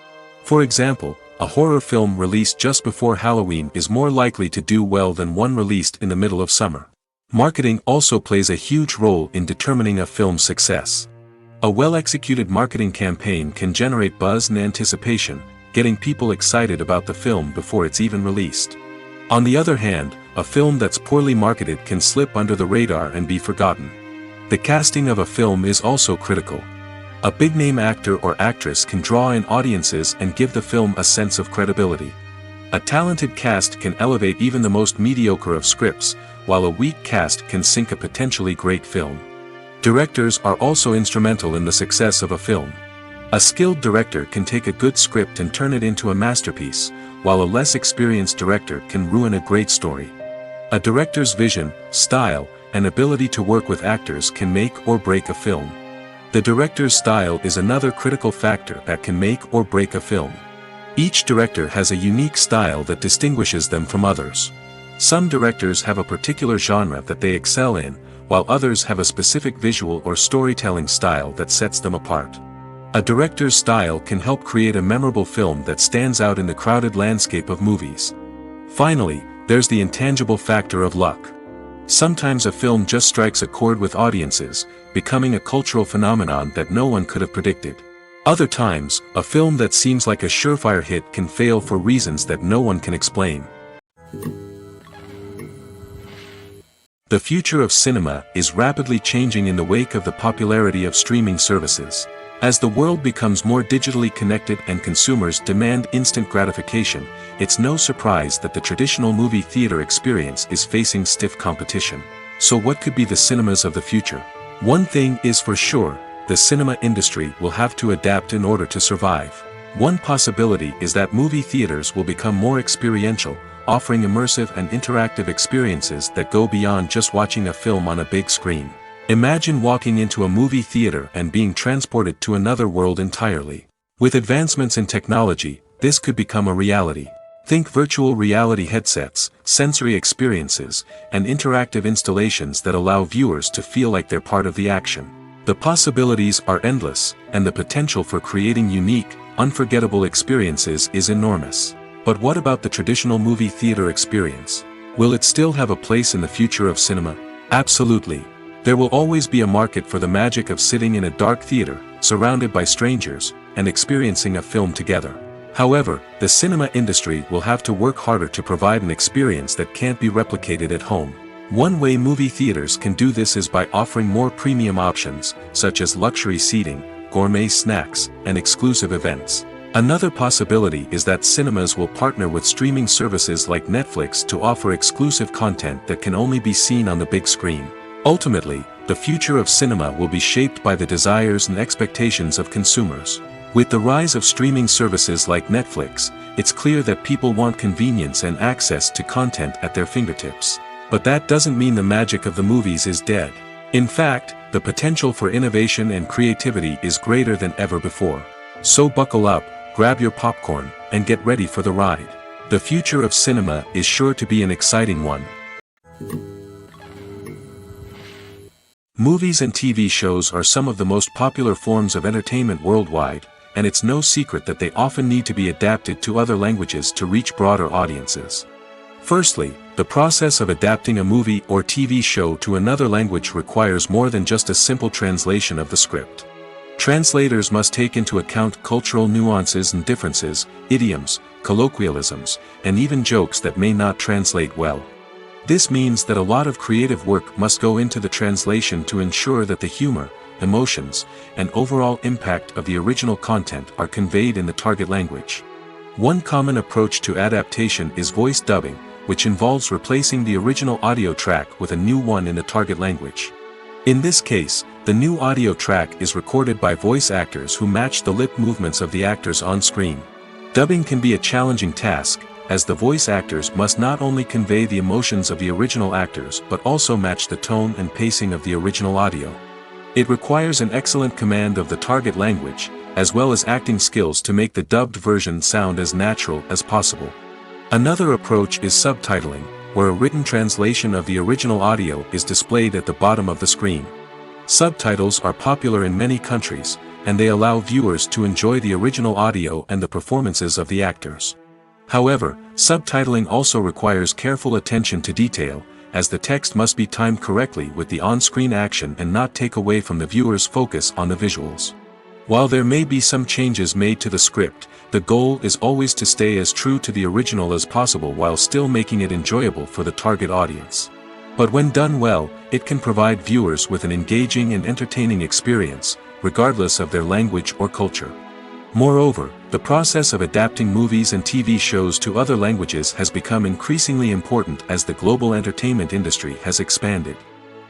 For example, a horror film released just before Halloween is more likely to do well than one released in the middle of summer. Marketing also plays a huge role in determining a film's success. A well-executed marketing campaign can generate buzz and anticipation, getting people excited about the film before it's even released. On the other hand, a film that's poorly marketed can slip under the radar and be forgotten. The casting of a film is also critical. A big-name actor or actress can draw in audiences and give the film a sense of credibility. A talented cast can elevate even the most mediocre of scripts, while a weak cast can sink a potentially great film. Directors are also instrumental in the success of a film. A skilled director can take a good script and turn it into a masterpiece, while a less experienced director can ruin a great story. A director's vision, style, and ability to work with actors can make or break a film. The director's style is another critical factor that can make or break a film. Each director has a unique style that distinguishes them from others. Some directors have a particular genre that they excel in, while others have a specific visual or storytelling style that sets them apart. A director's style can help create a memorable film that stands out in the crowded landscape of movies. Finally, there's the intangible factor of luck. Sometimes a film just strikes a chord with audiences, becoming a cultural phenomenon that no one could have predicted. Other times, a film that seems like a surefire hit can fail for reasons that no one can explain. The future of cinema is rapidly changing in the wake of the popularity of streaming services. As the world becomes more digitally connected and consumers demand instant gratification, it's no surprise that the traditional movie theater experience is facing stiff competition. So what could be the cinemas of the future? One thing is for sure, the cinema industry will have to adapt in order to survive. One possibility is that movie theaters will become more experiential, offering immersive and interactive experiences that go beyond just watching a film on a big screen. Imagine walking into a movie theater and being transported to another world entirely. With advancements in technology, this could become a reality. Think virtual reality headsets, sensory experiences, and interactive installations that allow viewers to feel like they're part of the action. The possibilities are endless, and the potential for creating unique, unforgettable experiences is enormous. But what about the traditional movie theater experience? Will it still have a place in the future of cinema? Absolutely. There will always be a market for the magic of sitting in a dark theater, surrounded by strangers, and experiencing a film together. However, the cinema industry will have to work harder to provide an experience that can't be replicated at home. One way movie theaters can do this is by offering more premium options, such as luxury seating, gourmet snacks, and exclusive events. Another possibility is that cinemas will partner with streaming services like Netflix to offer exclusive content that can only be seen on the big screen. Ultimately, the future of cinema will be shaped by the desires and expectations of consumers. With the rise of streaming services like Netflix, it's clear that people want convenience and access to content at their fingertips. But that doesn't mean the magic of the movies is dead. In fact, the potential for innovation and creativity is greater than ever before. So buckle up, grab your popcorn, and get ready for the ride. The future of cinema is sure to be an exciting one. Movies and TV shows are some of the most popular forms of entertainment worldwide, and it's no secret that they often need to be adapted to other languages to reach broader audiences. Firstly, the process of adapting a movie or TV show to another language requires more than just a simple translation of the script. Translators must take into account cultural nuances and differences, idioms, colloquialisms, and even jokes that may not translate well. This means that a lot of creative work must go into the translation to ensure that the humor, emotions, and overall impact of the original content are conveyed in the target language. One common approach to adaptation is voice dubbing, which involves replacing the original audio track with a new one in the target language. In this case, the new audio track is recorded by voice actors who match the lip movements of the actors on screen. Dubbing can be a challenging task, as the voice actors must not only convey the emotions of the original actors but also match the tone and pacing of the original audio. It requires an excellent command of the target language, as well as acting skills to make the dubbed version sound as natural as possible. Another approach is subtitling, where a written translation of the original audio is displayed at the bottom of the screen. Subtitles are popular in many countries, and they allow viewers to enjoy the original audio and the performances of the actors. However, subtitling also requires careful attention to detail, as the text must be timed correctly with the on-screen action and not take away from the viewer's focus on the visuals. While there may be some changes made to the script, the goal is always to stay as true to the original as possible while still making it enjoyable for the target audience. But when done well, it can provide viewers with an engaging and entertaining experience, regardless of their language or culture. Moreover, the process of adapting movies and TV shows to other languages has become increasingly important as the global entertainment industry has expanded.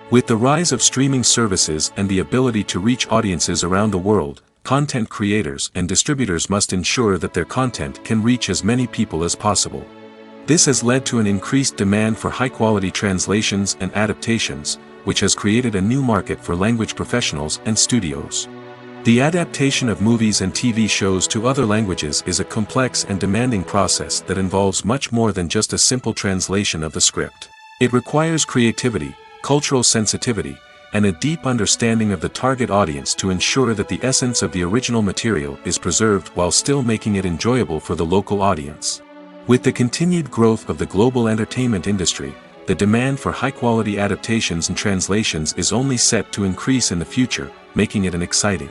With the rise of streaming services and the ability to reach audiences around the world, content creators and distributors must ensure that their content can reach as many people as possible. This has led to an increased demand for high-quality translations and adaptations, which has created a new market for language professionals and studios. The adaptation of movies and TV shows to other languages is a complex and demanding process that involves much more than just a simple translation of the script. It requires creativity, cultural sensitivity, and a deep understanding of the target audience to ensure that the essence of the original material is preserved while still making it enjoyable for the local audience. With the continued growth of the global entertainment industry, the demand for high-quality adaptations and translations is only set to increase in the future, making it an exciting.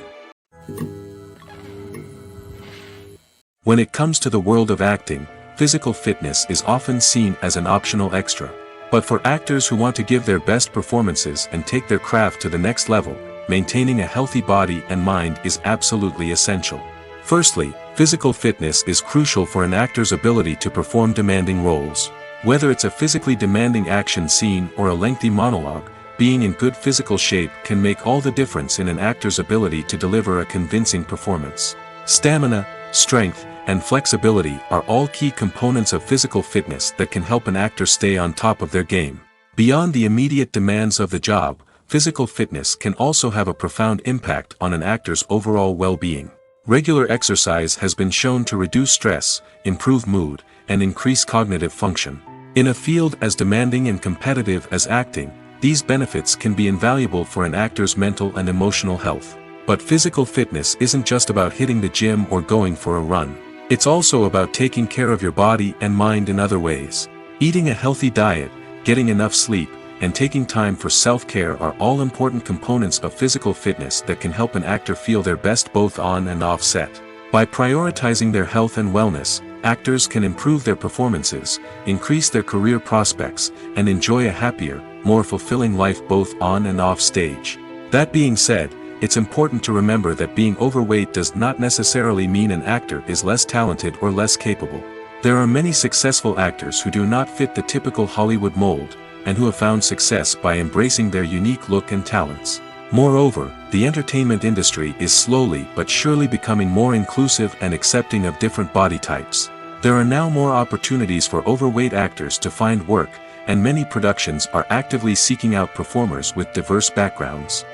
When it comes to the world of acting, physical fitness is often seen as an optional extra. But for actors who want to give their best performances and take their craft to the next level, maintaining a healthy body and mind is absolutely essential. Firstly, physical fitness is crucial for an actor's ability to perform demanding roles. Whether it's a physically demanding action scene or a lengthy monologue, being in good physical shape can make all the difference in an actor's ability to deliver a convincing performance. Stamina, strength, and flexibility are all key components of physical fitness that can help an actor stay on top of their game. Beyond the immediate demands of the job, physical fitness can also have a profound impact on an actor's overall well-being. Regular exercise has been shown to reduce stress, improve mood, and increase cognitive function. In a field as demanding and competitive as acting, these benefits can be invaluable for an actor's mental and emotional health. But physical fitness isn't just about hitting the gym or going for a run. It's also about taking care of your body and mind in other ways. Eating a healthy diet, getting enough sleep, and taking time for self-care are all important components of physical fitness that can help an actor feel their best both on and off set. By prioritizing their health and wellness, actors can improve their performances, increase their career prospects, and enjoy a happier, more fulfilling life both on and off stage. That being said, it's important to remember that being overweight does not necessarily mean an actor is less talented or less capable. There are many successful actors who do not fit the typical Hollywood mold, and who have found success by embracing their unique look and talents. Moreover, the entertainment industry is slowly but surely becoming more inclusive and accepting of different body types. There are now more opportunities for overweight actors to find work, and many productions are actively seeking out performers with diverse backgrounds.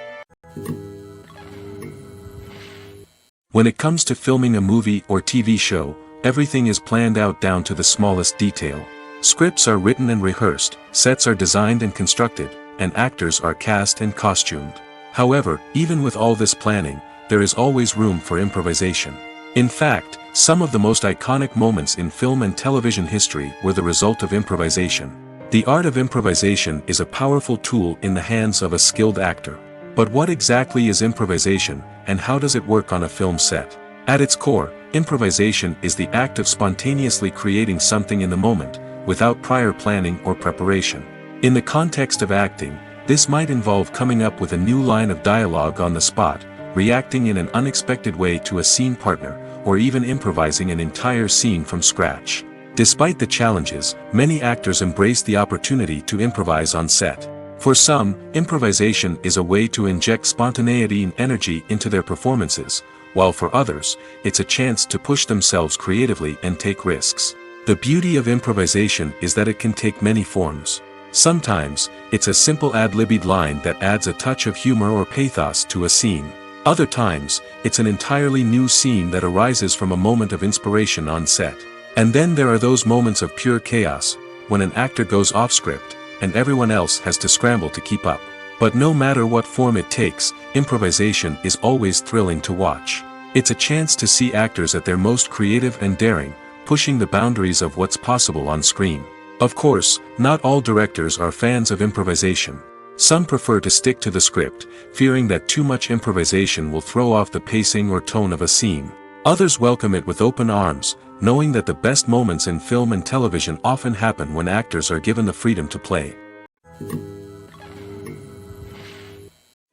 When it comes to filming a movie or TV show, everything is planned out down to the smallest detail. Scripts are written and rehearsed, sets are designed and constructed, and actors are cast and costumed. However, even with all this planning, there is always room for improvisation. In fact, some of the most iconic moments in film and television history were the result of improvisation. The art of improvisation is a powerful tool in the hands of a skilled actor. But what exactly is improvisation, and how does it work on a film set? At its core, improvisation is the act of spontaneously creating something in the moment, without prior planning or preparation. In the context of acting, this might involve coming up with a new line of dialogue on the spot, reacting in an unexpected way to a scene partner, or even improvising an entire scene from scratch. Despite the challenges, many actors embrace the opportunity to improvise on set. For some, improvisation is a way to inject spontaneity and energy into their performances, while for others, it's a chance to push themselves creatively and take risks. The beauty of improvisation is that it can take many forms. Sometimes, it's a simple ad-libbed line that adds a touch of humor or pathos to a scene. Other times, it's an entirely new scene that arises from a moment of inspiration on set. And then there are those moments of pure chaos, when an actor goes off script, and everyone else has to scramble to keep up. But no matter what form it takes, improvisation is always thrilling to watch. It's a chance to see actors at their most creative and daring, pushing the boundaries of what's possible on screen. Of course, not all directors are fans of improvisation. Some prefer to stick to the script, fearing that too much improvisation will throw off the pacing or tone of a scene. Others welcome it with open arms, knowing that the best moments in film and television often happen when actors are given the freedom to play.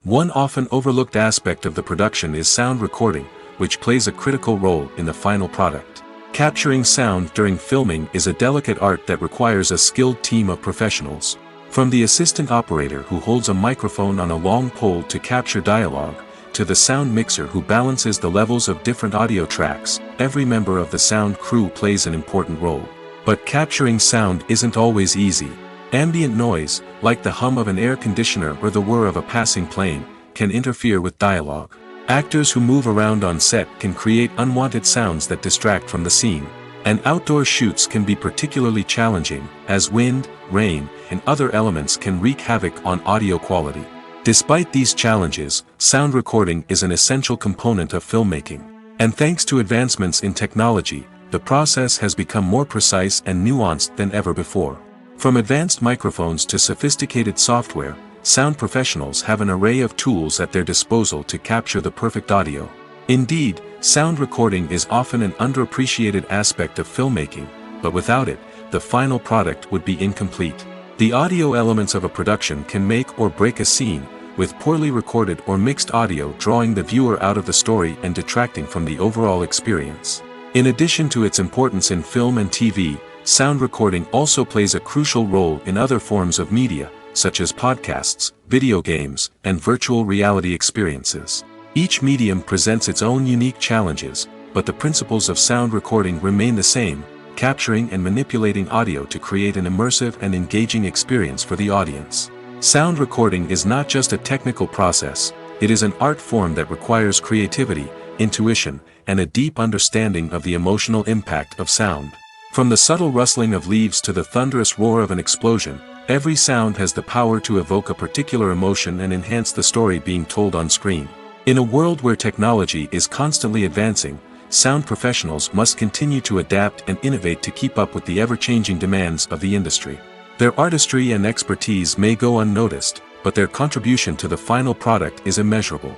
One often overlooked aspect of the production is sound recording, which plays a critical role in the final product. Capturing sound during filming is a delicate art that requires a skilled team of professionals. From the assistant operator who holds a microphone on a long pole to capture dialogue, to the sound mixer who balances the levels of different audio tracks, every member of the sound crew plays an important role. But capturing sound isn't always easy. Ambient noise, like the hum of an air conditioner or the whir of a passing plane, can interfere with dialogue. Actors who move around on set can create unwanted sounds that distract from the scene. And outdoor shoots can be particularly challenging, as wind, rain, and other elements can wreak havoc on audio quality. Despite these challenges, sound recording is an essential component of filmmaking. And thanks to advancements in technology, the process has become more precise and nuanced than ever before. From advanced microphones to sophisticated software, sound professionals have an array of tools at their disposal to capture the perfect audio. Indeed, sound recording is often an underappreciated aspect of filmmaking, but without it, the final product would be incomplete. The audio elements of a production can make or break a scene, with poorly recorded or mixed audio drawing the viewer out of the story and detracting from the overall experience. In addition to its importance in film and TV, sound recording also plays a crucial role in other forms of media, such as podcasts, video games, and virtual reality experiences. Each medium presents its own unique challenges, but the principles of sound recording remain the same, capturing and manipulating audio to create an immersive and engaging experience for the audience. Sound recording is not just a technical process, it is an art form that requires creativity, intuition, and a deep understanding of the emotional impact of sound. From the subtle rustling of leaves to the thunderous roar of an explosion, every sound has the power to evoke a particular emotion and enhance the story being told on screen. In a world where technology is constantly advancing, sound professionals must continue to adapt and innovate to keep up with the ever-changing demands of the industry. Their artistry and expertise may go unnoticed, but their contribution to the final product is immeasurable.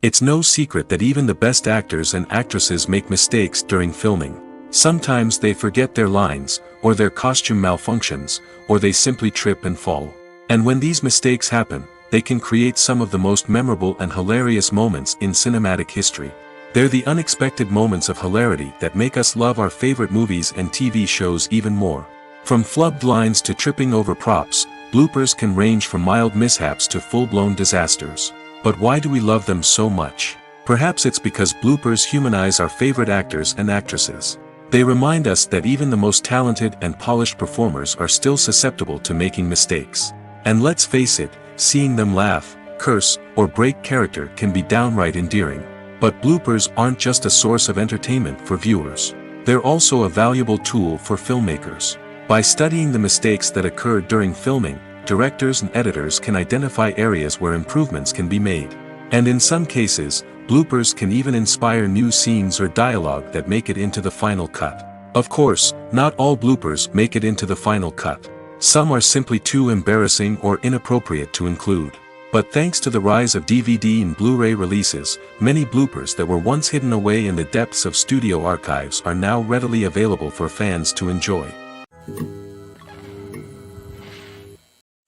It's no secret that even the best actors and actresses make mistakes during filming. Sometimes they forget their lines, or their costume malfunctions, or they simply trip and fall. And when these mistakes happen, they can create some of the most memorable and hilarious moments in cinematic history. They're the unexpected moments of hilarity that make us love our favorite movies and TV shows even more. From flubbed lines to tripping over props, bloopers can range from mild mishaps to full-blown disasters. But why do we love them so much? Perhaps it's because bloopers humanize our favorite actors and actresses. They remind us that even the most talented and polished performers are still susceptible to making mistakes. And let's face it, seeing them laugh, curse, or break character can be downright endearing. But bloopers aren't just a source of entertainment for viewers. They're also a valuable tool for filmmakers. By studying the mistakes that occur during filming, directors and editors can identify areas where improvements can be made. And in some cases, bloopers can even inspire new scenes or dialogue that make it into the final cut. Of course, not all bloopers make it into the final cut. Some are simply too embarrassing or inappropriate to include. But thanks to the rise of DVD and Blu-ray releases, many bloopers that were once hidden away in the depths of studio archives are now readily available for fans to enjoy.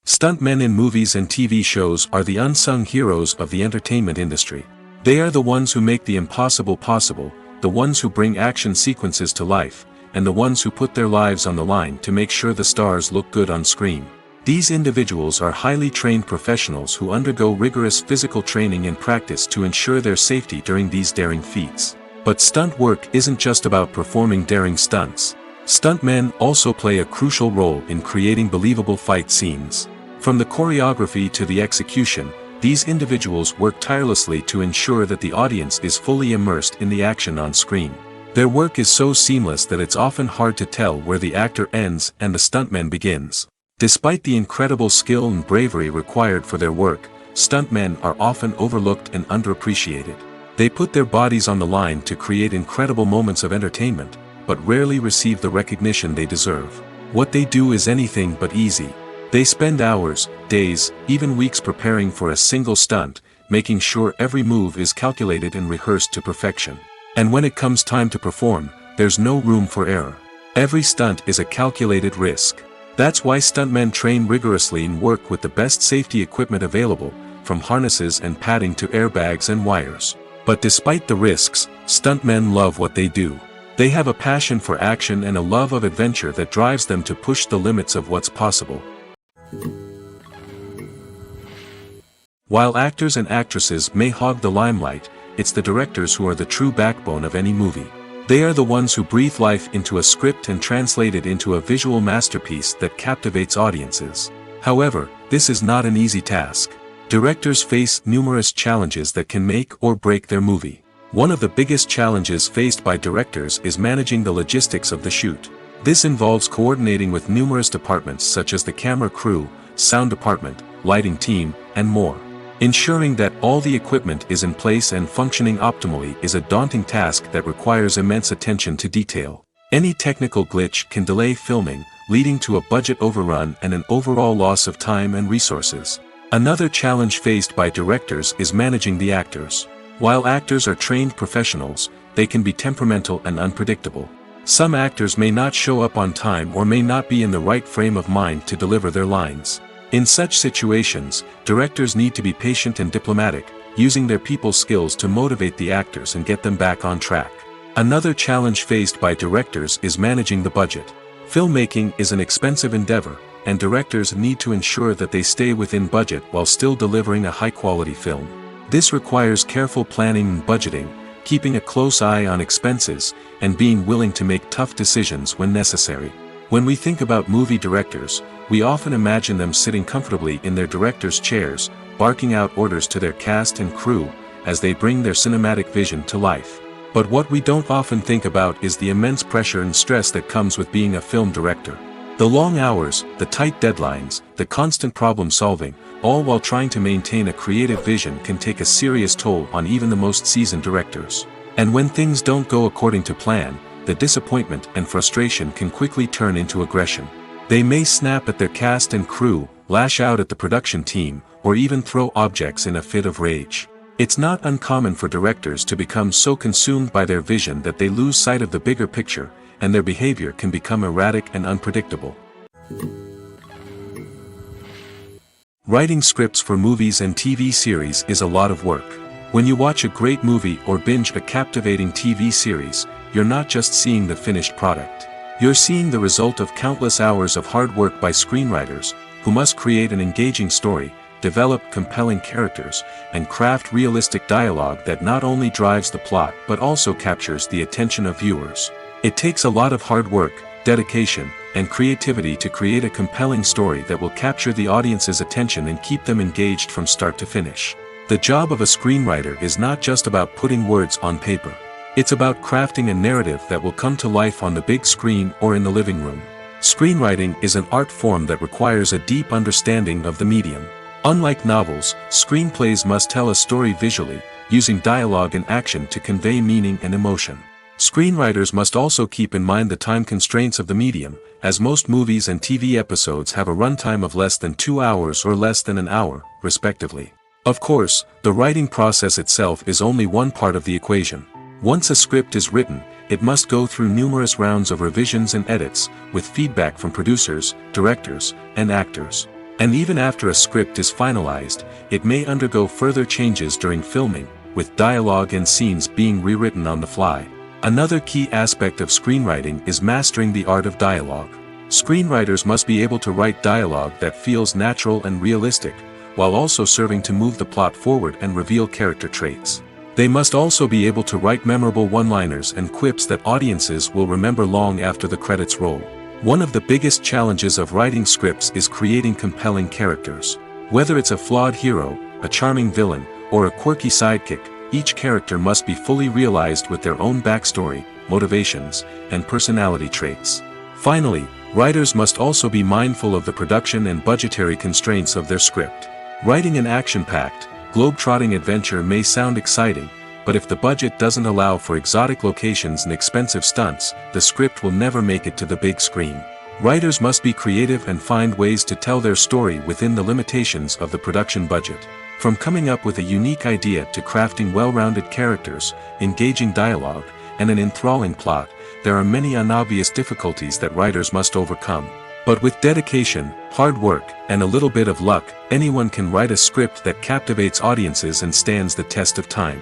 Stuntmen in movies and TV shows are the unsung heroes of the entertainment industry. They are the ones who make the impossible possible, the ones who bring action sequences to life, and the ones who put their lives on the line to make sure the stars look good on screen. These individuals are highly trained professionals who undergo rigorous physical training and practice to ensure their safety during these daring feats. But stunt work isn't just about performing daring stunts. Stuntmen also play a crucial role in creating believable fight scenes. From the choreography to the execution, these individuals work tirelessly to ensure that the audience is fully immersed in the action on screen. Their work is so seamless that it's often hard to tell where the actor ends and the stuntman begins. Despite the incredible skill and bravery required for their work, stuntmen are often overlooked and underappreciated. They put their bodies on the line to create incredible moments of entertainment, but rarely receive the recognition they deserve. What they do is anything but easy. They spend hours, days, even weeks preparing for a single stunt, making sure every move is calculated and rehearsed to perfection. And when it comes time to perform, there's no room for error. Every stunt is a calculated risk. That's why stuntmen train rigorously and work with the best safety equipment available, from harnesses and padding to airbags and wires. But despite the risks, stuntmen love what they do. They have a passion for action and a love of adventure that drives them to push the limits of what's possible. While actors and actresses may hog the limelight, it's the directors who are the true backbone of any movie. They are the ones who breathe life into a script and translate it into a visual masterpiece that captivates audiences. However, this is not an easy task. Directors face numerous challenges that can make or break their movie. One of the biggest challenges faced by directors is managing the logistics of the shoot. This involves coordinating with numerous departments such as the camera crew, sound department, lighting team, and more. Ensuring that all the equipment is in place and functioning optimally is a daunting task that requires immense attention to detail. Any technical glitch can delay filming, leading to a budget overrun and an overall loss of time and resources. Another challenge faced by directors is managing the actors. While actors are trained professionals, they can be temperamental and unpredictable. Some actors may not show up on time or may not be in the right frame of mind to deliver their lines. In such situations, directors need to be patient and diplomatic, using their people skills to motivate the actors and get them back on track. Another challenge faced by directors is managing the budget. Filmmaking is an expensive endeavor, and directors need to ensure that they stay within budget while still delivering a high-quality film. This requires careful planning and budgeting, keeping a close eye on expenses, and being willing to make tough decisions when necessary. When we think about movie directors, we often imagine them sitting comfortably in their director's chairs, barking out orders to their cast and crew, as they bring their cinematic vision to life. But what we don't often think about is the immense pressure and stress that comes with being a film director. The long hours, the tight deadlines, the constant problem solving, all while trying to maintain a creative vision can take a serious toll on even the most seasoned directors. And when things don't go according to plan, the disappointment and frustration can quickly turn into aggression. They may snap at their cast and crew, lash out at the production team, or even throw objects in a fit of rage. It's not uncommon for directors to become so consumed by their vision that they lose sight of the bigger picture, and their behavior can become erratic and unpredictable. Writing scripts for movies and TV series is a lot of work. When you watch a great movie or binge a captivating TV series, you're not just seeing the finished product. You're seeing the result of countless hours of hard work by screenwriters, who must create an engaging story, develop compelling characters, and craft realistic dialogue that not only drives the plot but also captures the attention of viewers. It takes a lot of hard work, dedication, and creativity to create a compelling story that will capture the audience's attention and keep them engaged from start to finish. The job of a screenwriter is not just about putting words on paper. It's about crafting a narrative that will come to life on the big screen or in the living room. Screenwriting is an art form that requires a deep understanding of the medium. Unlike novels, screenplays must tell a story visually, using dialogue and action to convey meaning and emotion. Screenwriters must also keep in mind the time constraints of the medium, as most movies and TV episodes have a runtime of less than 2 hours or less than an hour, respectively. Of course, the writing process itself is only one part of the equation. Once a script is written, it must go through numerous rounds of revisions and edits, with feedback from producers, directors, and actors. And even after a script is finalized, it may undergo further changes during filming, with dialogue and scenes being rewritten on the fly. Another key aspect of screenwriting is mastering the art of dialogue. Screenwriters must be able to write dialogue that feels natural and realistic, while also serving to move the plot forward and reveal character traits. They must also be able to write memorable one-liners and quips that audiences will remember long after the credits roll. One of the biggest challenges of writing scripts is creating compelling characters. Whether it's a flawed hero, a charming villain, or a quirky sidekick, each character must be fully realized with their own backstory, motivations, and personality traits. Finally, writers must also be mindful of the production and budgetary constraints of their script. Writing an action-packed, globe-trotting adventure may sound exciting, but if the budget doesn't allow for exotic locations and expensive stunts, the script will never make it to the big screen. Writers must be creative and find ways to tell their story within the limitations of the production budget. From coming up with a unique idea to crafting well-rounded characters, engaging dialogue, and an enthralling plot, there are many unobvious difficulties that writers must overcome. But with dedication, hard work, and a little bit of luck, anyone can write a script that captivates audiences and stands the test of time.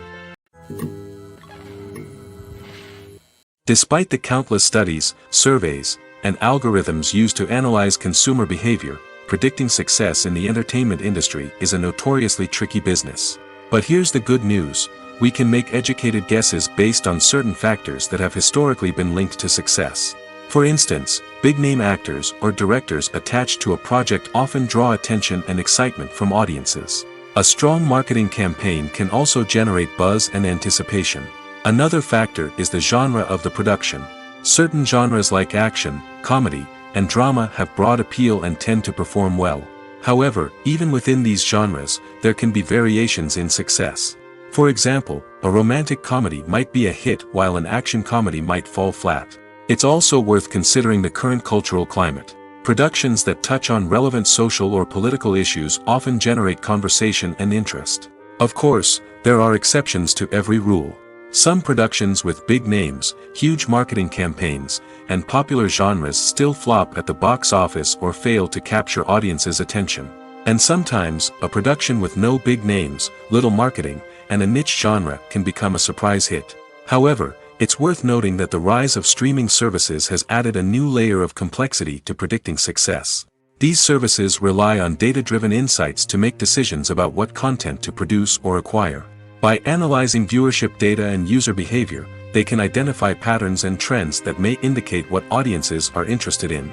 Despite the countless studies, surveys, and algorithms used to analyze consumer behavior, predicting success in the entertainment industry is a notoriously tricky business. But here's the good news: we can make educated guesses based on certain factors that have historically been linked to success. For instance, big-name actors or directors attached to a project often draw attention and excitement from audiences. A strong marketing campaign can also generate buzz and anticipation. Another factor is the genre of the production. Certain genres like action, comedy, and drama have broad appeal and tend to perform well. However, even within these genres, there can be variations in success. For example, a romantic comedy might be a hit while an action comedy might fall flat. It's also worth considering the current cultural climate. Productions that touch on relevant social or political issues often generate conversation and interest. Of course, there are exceptions to every rule. Some productions with big names, huge marketing campaigns, and popular genres still flop at the box office or fail to capture audiences' attention. And sometimes, a production with no big names, little marketing, and a niche genre can become a surprise hit. However, it's worth noting that the rise of streaming services has added a new layer of complexity to predicting success. These services rely on data-driven insights to make decisions about what content to produce or acquire. By analyzing viewership data and user behavior, they can identify patterns and trends that may indicate what audiences are interested in.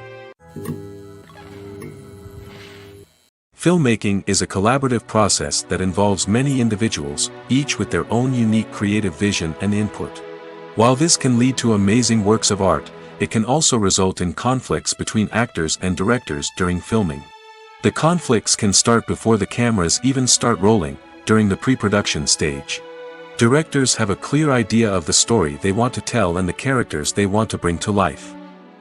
Filmmaking is a collaborative process that involves many individuals, each with their own unique creative vision and input. While this can lead to amazing works of art, it can also result in conflicts between actors and directors during filming. The conflicts can start before the cameras even start rolling, during the pre-production stage. Directors have a clear idea of the story they want to tell and the characters they want to bring to life.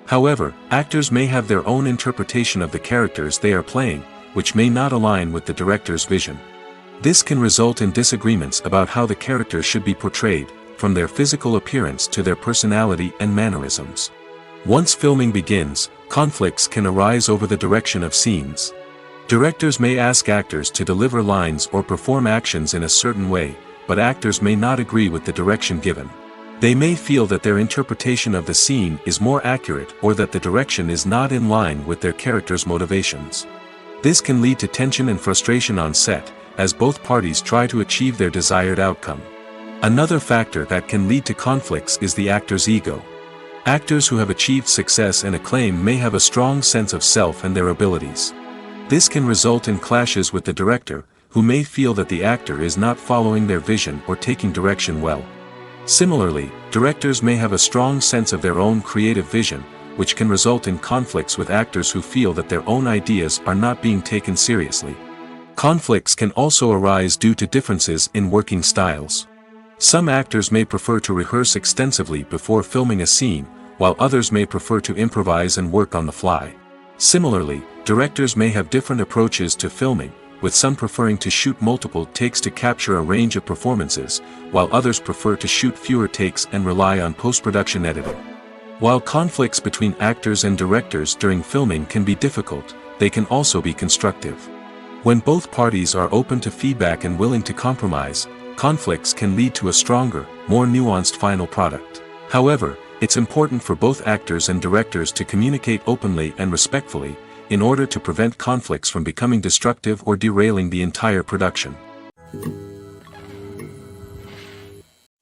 However, actors may have their own interpretation of the characters they are playing, which may not align with the director's vision. This can result in disagreements about how the characters should be portrayed, from their physical appearance to their personality and mannerisms. Once filming begins, conflicts can arise over the direction of scenes. Directors may ask actors to deliver lines or perform actions in a certain way, but actors may not agree with the direction given. They may feel that their interpretation of the scene is more accurate or that the direction is not in line with their character's motivations. This can lead to tension and frustration on set, as both parties try to achieve their desired outcome. Another factor that can lead to conflicts is the actor's ego. Actors who have achieved success and acclaim may have a strong sense of self and their abilities. This can result in clashes with the director, who may feel that the actor is not following their vision or taking direction well. Similarly, directors may have a strong sense of their own creative vision, which can result in conflicts with actors who feel that their own ideas are not being taken seriously. Conflicts can also arise due to differences in working styles. Some actors may prefer to rehearse extensively before filming a scene, while others may prefer to improvise and work on the fly. Similarly, directors may have different approaches to filming, with some preferring to shoot multiple takes to capture a range of performances, while others prefer to shoot fewer takes and rely on post-production editing. While conflicts between actors and directors during filming can be difficult, they can also be constructive. When both parties are open to feedback and willing to compromise, conflicts can lead to a stronger, more nuanced final product. However, it's important for both actors and directors to communicate openly and respectfully, in order to prevent conflicts from becoming destructive or derailing the entire production.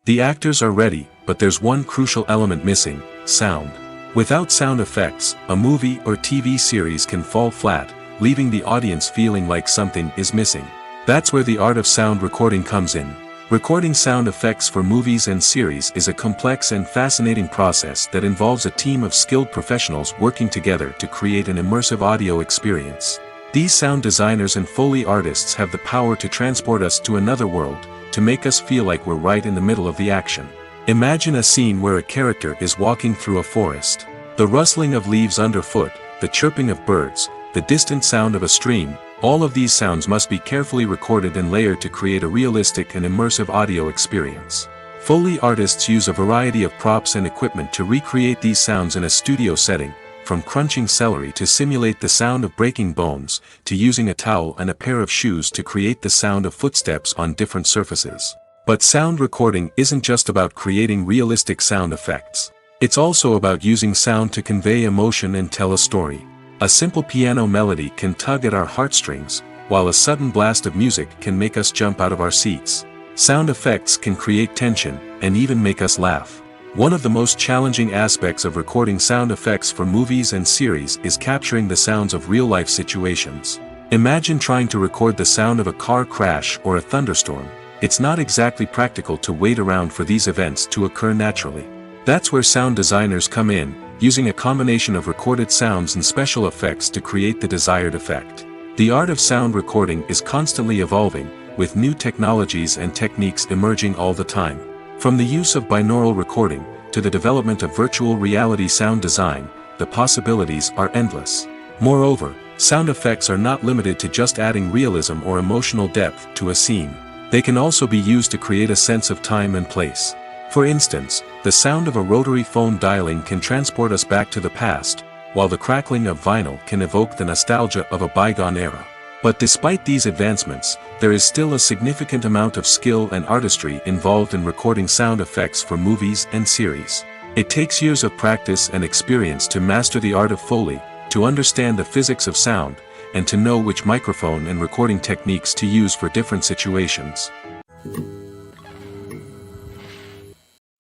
The actors are ready, but there's one crucial element missing: sound. Without sound effects, a movie or TV series can fall flat, leaving the audience feeling like something is missing. That's where the art of sound recording comes in. Recording sound effects for movies and series is a complex and fascinating process that involves a team of skilled professionals working together to create an immersive audio experience. These sound designers and Foley artists have the power to transport us to another world, to make us feel like we're right in the middle of the action. Imagine a scene where a character is walking through a forest. The rustling of leaves underfoot, the chirping of birds, the distant sound of a stream, all of these sounds must be carefully recorded and layered to create a realistic and immersive audio experience. Foley artists use a variety of props and equipment to recreate these sounds in a studio setting, from crunching celery to simulate the sound of breaking bones, to using a towel and a pair of shoes to create the sound of footsteps on different surfaces. But sound recording isn't just about creating realistic sound effects. It's also about using sound to convey emotion and tell a story. A simple piano melody can tug at our heartstrings, while a sudden blast of music can make us jump out of our seats. Sound effects can create tension, and even make us laugh. One of the most challenging aspects of recording sound effects for movies and series is capturing the sounds of real-life situations. Imagine trying to record the sound of a car crash or a thunderstorm. It's not exactly practical to wait around for these events to occur naturally. That's where sound designers come in, using a combination of recorded sounds and special effects to create the desired effect. The art of sound recording is constantly evolving, with new technologies and techniques emerging all the time. From the use of binaural recording, to the development of virtual reality sound design, the possibilities are endless. Moreover, sound effects are not limited to just adding realism or emotional depth to a scene. They can also be used to create a sense of time and place. For instance, the sound of a rotary phone dialing can transport us back to the past, while the crackling of vinyl can evoke the nostalgia of a bygone era. But despite these advancements, there is still a significant amount of skill and artistry involved in recording sound effects for movies and series. It takes years of practice and experience to master the art of Foley, to understand the physics of sound, and to know which microphone and recording techniques to use for different situations.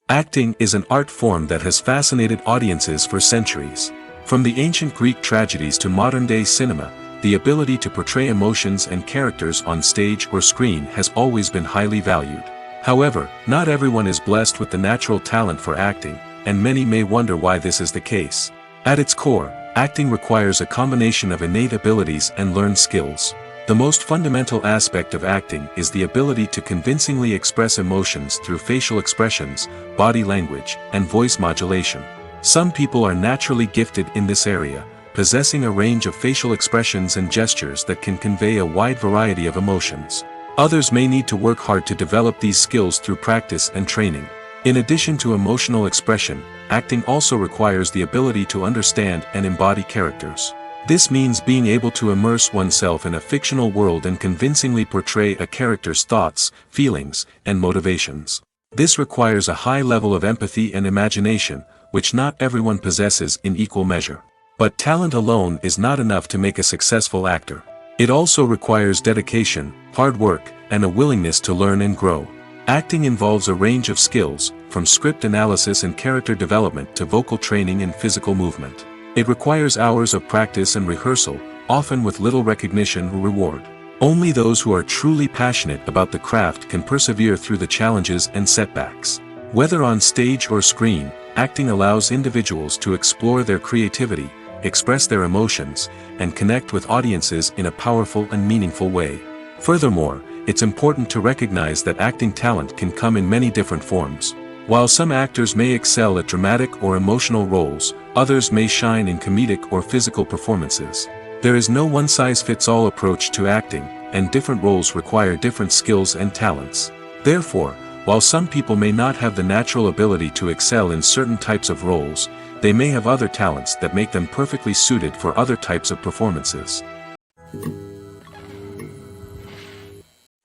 Acting is an art form that has fascinated audiences for centuries. From the ancient Greek tragedies to modern-day cinema, the ability to portray emotions and characters on stage or screen has always been highly valued. However, not everyone is blessed with the natural talent for acting, and many may wonder why this is the case. At its core, acting requires a combination of innate abilities and learned skills. The most fundamental aspect of acting is the ability to convincingly express emotions through facial expressions, body language, and voice modulation. Some people are naturally gifted in this area, possessing a range of facial expressions and gestures that can convey a wide variety of emotions. Others may need to work hard to develop these skills through practice and training. In addition to emotional expression, acting also requires the ability to understand and embody characters. This means being able to immerse oneself in a fictional world and convincingly portray a character's thoughts, feelings, and motivations. This requires a high level of empathy and imagination, which not everyone possesses in equal measure. But talent alone is not enough to make a successful actor. It also requires dedication, hard work, and a willingness to learn and grow. Acting involves a range of skills, from script analysis and character development to vocal training and physical movement. It requires hours of practice and rehearsal, often with little recognition or reward. Only those who are truly passionate about the craft can persevere through the challenges and setbacks. Whether on stage or screen, acting allows individuals to explore their creativity, express their emotions, and connect with audiences in a powerful and meaningful way. Furthermore, it's important to recognize that acting talent can come in many different forms. While some actors may excel at dramatic or emotional roles, others may shine in comedic or physical performances. There is no one-size-fits-all approach to acting, and different roles require different skills and talents. Therefore, while some people may not have the natural ability to excel in certain types of roles, they may have other talents that make them perfectly suited for other types of performances.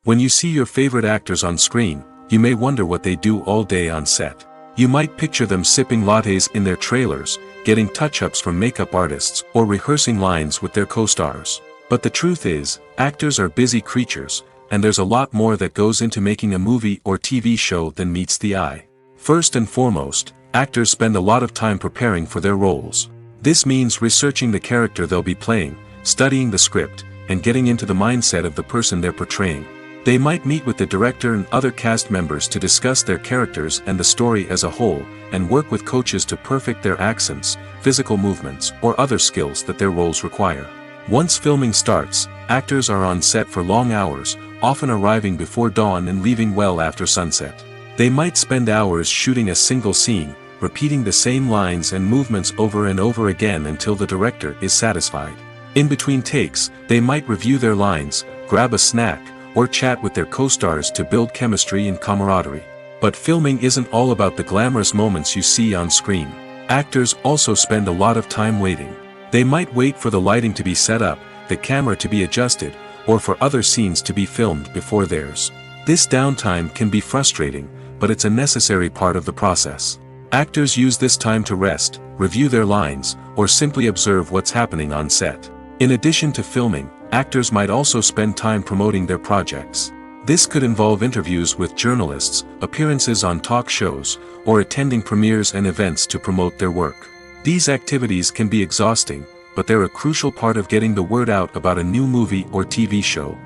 When you see your favorite actors on screen, you may wonder what they do all day on set. You might picture them sipping lattes in their trailers, getting touch-ups from makeup artists, or rehearsing lines with their co-stars. But the truth is, actors are busy creatures, and there's a lot more that goes into making a movie or TV show than meets the eye. First and foremost, actors spend a lot of time preparing for their roles. This means researching the character they'll be playing, studying the script, and getting into the mindset of the person they're portraying. They might meet with the director and other cast members to discuss their characters and the story as a whole, and work with coaches to perfect their accents, physical movements, or other skills that their roles require. Once filming starts, actors are on set for long hours, often arriving before dawn and leaving well after sunset. They might spend hours shooting a single scene, repeating the same lines and movements over and over again until the director is satisfied. In between takes, they might review their lines, grab a snack, or chat with their co-stars to build chemistry and camaraderie. But filming isn't all about the glamorous moments you see on screen. Actors also spend a lot of time waiting. They might wait for the lighting to be set up, the camera to be adjusted, or for other scenes to be filmed before theirs. This downtime can be frustrating, but it's a necessary part of the process. Actors use this time to rest, review their lines, or simply observe what's happening on set. In addition to filming, actors might also spend time promoting their projects. This could involve interviews with journalists, appearances on talk shows, or attending premieres and events to promote their work. These activities can be exhausting, but they're a crucial part of getting the word out about a new movie or TV show.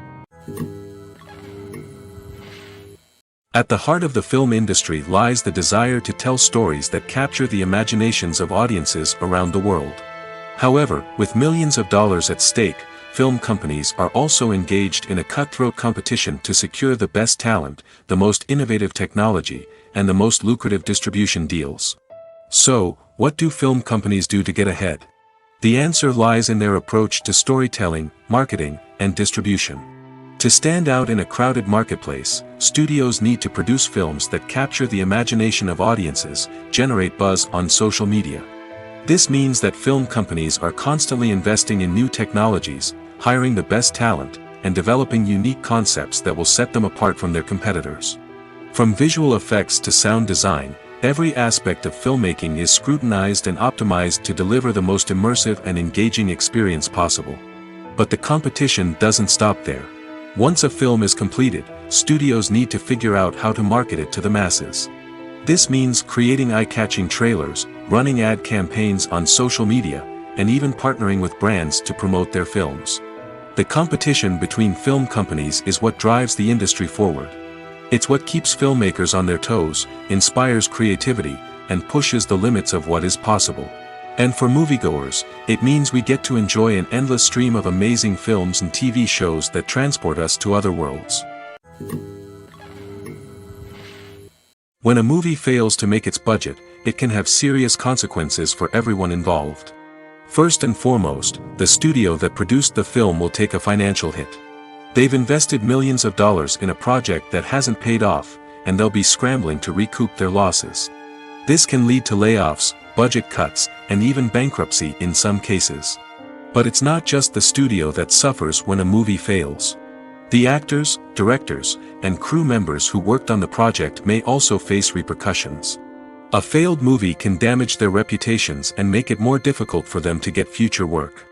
At the heart of the film industry lies the desire to tell stories that capture the imaginations of audiences around the world. However, with millions of dollars at stake, film companies are also engaged in a cutthroat competition to secure the best talent, the most innovative technology, and the most lucrative distribution deals. So, what do film companies do to get ahead? The answer lies in their approach to storytelling, marketing, and distribution. To stand out in a crowded marketplace, studios need to produce films that capture the imagination of audiences, generate buzz on social media. This means that film companies are constantly investing in new technologies, hiring the best talent, and developing unique concepts that will set them apart from their competitors. From visual effects to sound design, every aspect of filmmaking is scrutinized and optimized to deliver the most immersive and engaging experience possible. But the competition doesn't stop there. Once a film is completed, studios need to figure out how to market it to the masses. This means creating eye-catching trailers, running ad campaigns on social media, and even partnering with brands to promote their films. The competition between film companies is what drives the industry forward. It's what keeps filmmakers on their toes, inspires creativity, and pushes the limits of what is possible. And for moviegoers, it means we get to enjoy an endless stream of amazing films and TV shows that transport us to other worlds. When a movie fails to make its budget, it can have serious consequences for everyone involved. First and foremost, the studio that produced the film will take a financial hit. They've invested millions of dollars in a project that hasn't paid off, and they'll be scrambling to recoup their losses. This can lead to layoffs, budget cuts, and even bankruptcy in some cases. But it's not just the studio that suffers when a movie fails. The actors, directors, and crew members who worked on the project may also face repercussions. A failed movie can damage their reputations and make it more difficult for them to get future work.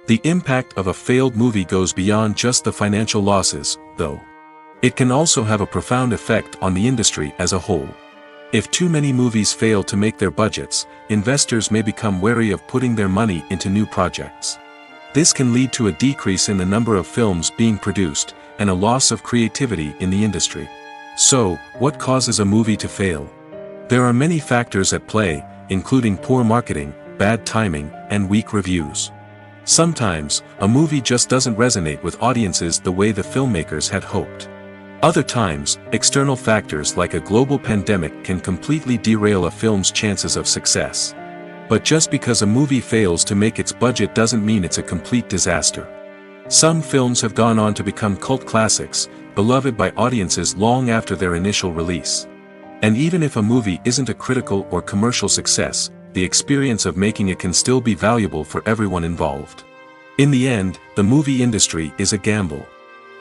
The impact of a failed movie goes beyond just the financial losses, though. It can also have a profound effect on the industry as a whole. If too many movies fail to make their budgets, investors may become wary of putting their money into new projects. This can lead to a decrease in the number of films being produced, and a loss of creativity in the industry. So, what causes a movie to fail? There are many factors at play, including poor marketing, bad timing, and weak reviews. Sometimes, a movie just doesn't resonate with audiences the way the filmmakers had hoped. Other times, external factors like a global pandemic can completely derail a film's chances of success. But just because a movie fails to make its budget doesn't mean it's a complete disaster. Some films have gone on to become cult classics, beloved by audiences long after their initial release. And even if a movie isn't a critical or commercial success, the experience of making it can still be valuable for everyone involved. In the end, the movie industry is a gamble.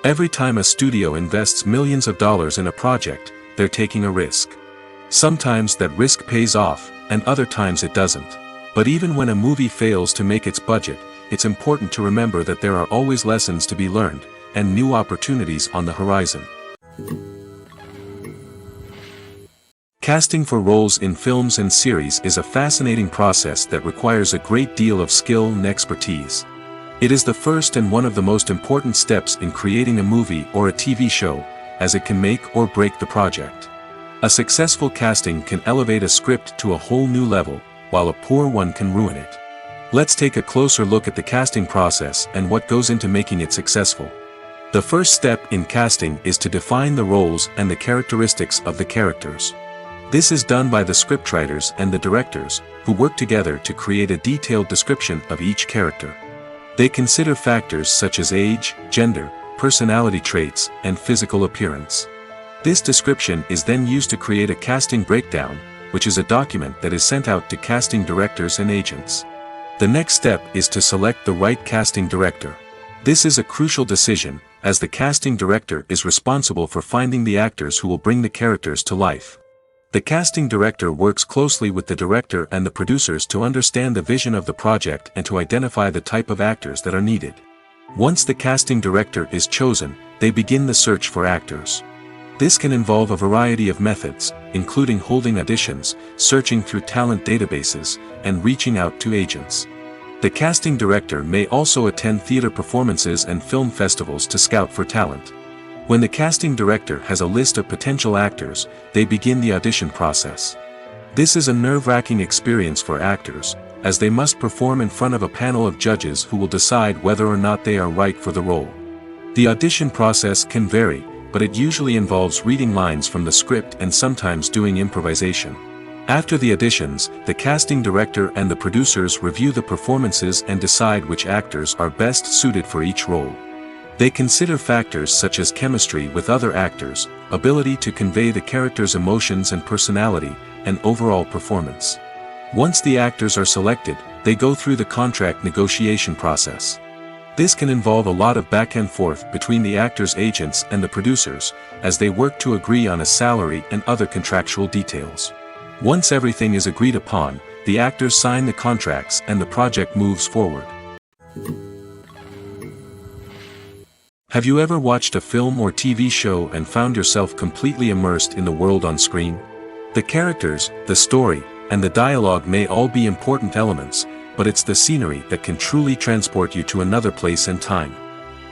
Every time a studio invests millions of dollars in a project, they're taking a risk. Sometimes that risk pays off, and other times it doesn't. But even when a movie fails to make its budget, it's important to remember that there are always lessons to be learned, and new opportunities on the horizon. Casting for roles in films and series is a fascinating process that requires a great deal of skill and expertise. It is the first and one of the most important steps in creating a movie or a TV show, as it can make or break the project. A successful casting can elevate a script to a whole new level, while a poor one can ruin it. Let's take a closer look at the casting process and what goes into making it successful. The first step in casting is to define the roles and the characteristics of the characters. This is done by the scriptwriters and the directors, who work together to create a detailed description of each character. They consider factors such as age, gender, personality traits, and physical appearance. This description is then used to create a casting breakdown, which is a document that is sent out to casting directors and agents. The next step is to select the right casting director. This is a crucial decision, as the casting director is responsible for finding the actors who will bring the characters to life. The casting director works closely with the director and the producers to understand the vision of the project and to identify the type of actors that are needed. Once the casting director is chosen, they begin the search for actors. This can involve a variety of methods, including holding auditions, searching through talent databases, and reaching out to agents. The casting director may also attend theater performances and film festivals to scout for talent. When the casting director has a list of potential actors, they begin the audition process. This is a nerve-wracking experience for actors, as they must perform in front of a panel of judges who will decide whether or not they are right for the role. The audition process can vary, but it usually involves reading lines from the script and sometimes doing improvisation. After the auditions, the casting director and the producers review the performances and decide which actors are best suited for each role. They consider factors such as chemistry with other actors, ability to convey the character's emotions and personality, and overall performance. Once the actors are selected, they go through the contract negotiation process. This can involve a lot of back and forth between the actors' agents and the producers, as they work to agree on a salary and other contractual details. Once everything is agreed upon, the actors sign the contracts and the project moves forward. Have you ever watched a film or TV show and found yourself completely immersed in the world on screen? The characters, the story, and the dialogue may all be important elements, but it's the scenery that can truly transport you to another place and time.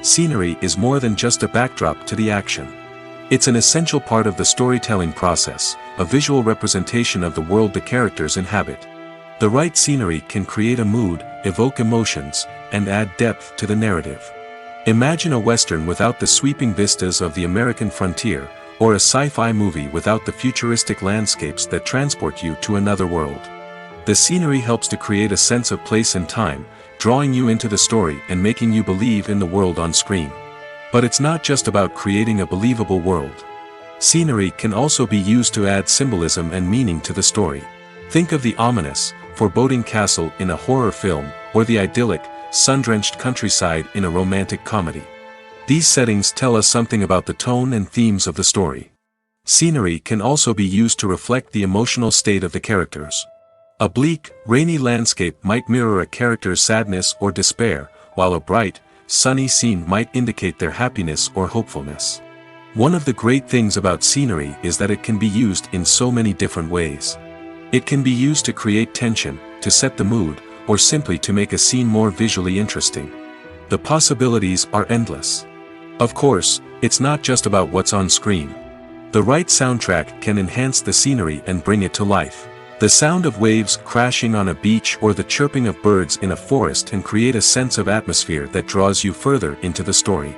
Scenery is more than just a backdrop to the action. It's an essential part of the storytelling process, a visual representation of the world the characters inhabit. The right scenery can create a mood, evoke emotions, and add depth to the narrative. Imagine a Western without the sweeping vistas of the American frontier, or a sci-fi movie without the futuristic landscapes that transport you to another world. The scenery helps to create a sense of place and time, drawing you into the story and making you believe in the world on screen. But it's not just about creating a believable world. Scenery can also be used to add symbolism and meaning to the story. Think of the ominous, foreboding castle in a horror film, or the idyllic, sun-drenched countryside in a romantic comedy. These settings tell us something about the tone and themes of the story. Scenery can also be used to reflect the emotional state of the characters. A bleak, rainy landscape might mirror a character's sadness or despair, while a bright, sunny scene might indicate their happiness or hopefulness. One of the great things about scenery is that it can be used in so many different ways. It can be used to create tension, to set the mood, or simply to make a scene more visually interesting. The possibilities are endless. Of course, it's not just about what's on screen. The right soundtrack can enhance the scenery and bring it to life. The sound of waves crashing on a beach or the chirping of birds in a forest can create a sense of atmosphere that draws you further into the story.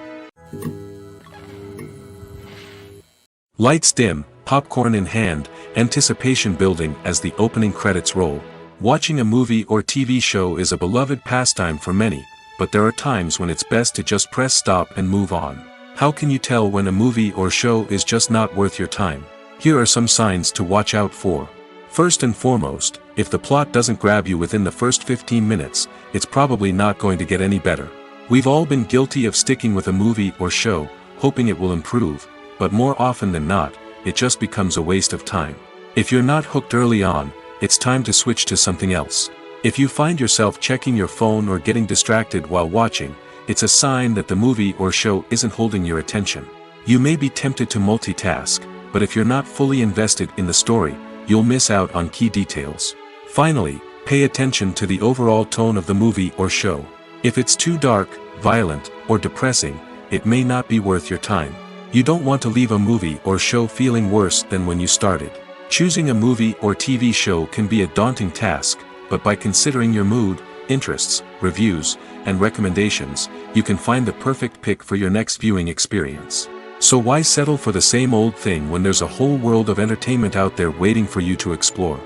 Lights dim, popcorn in hand, anticipation building as the opening credits roll. Watching a movie or TV show is a beloved pastime for many, but there are times when it's best to just press stop and move on. How can you tell when a movie or show is just not worth your time? Here are some signs to watch out for. First and foremost, if the plot doesn't grab you within the first 15 minutes, it's probably not going to get any better. We've all been guilty of sticking with a movie or show, hoping it will improve, but more often than not, it just becomes a waste of time. If you're not hooked early on, it's time to switch to something else. If you find yourself checking your phone or getting distracted while watching, it's a sign that the movie or show isn't holding your attention. You may be tempted to multitask, but if you're not fully invested in the story, you'll miss out on key details. Finally, pay attention to the overall tone of the movie or show. If it's too dark, violent, or depressing, it may not be worth your time. You don't want to leave a movie or show feeling worse than when you started. Choosing a movie or TV show can be a daunting task, but by considering your mood, interests, reviews, and recommendations, you can find the perfect pick for your next viewing experience. So why settle for the same old thing when there's a whole world of entertainment out there waiting for you to explore?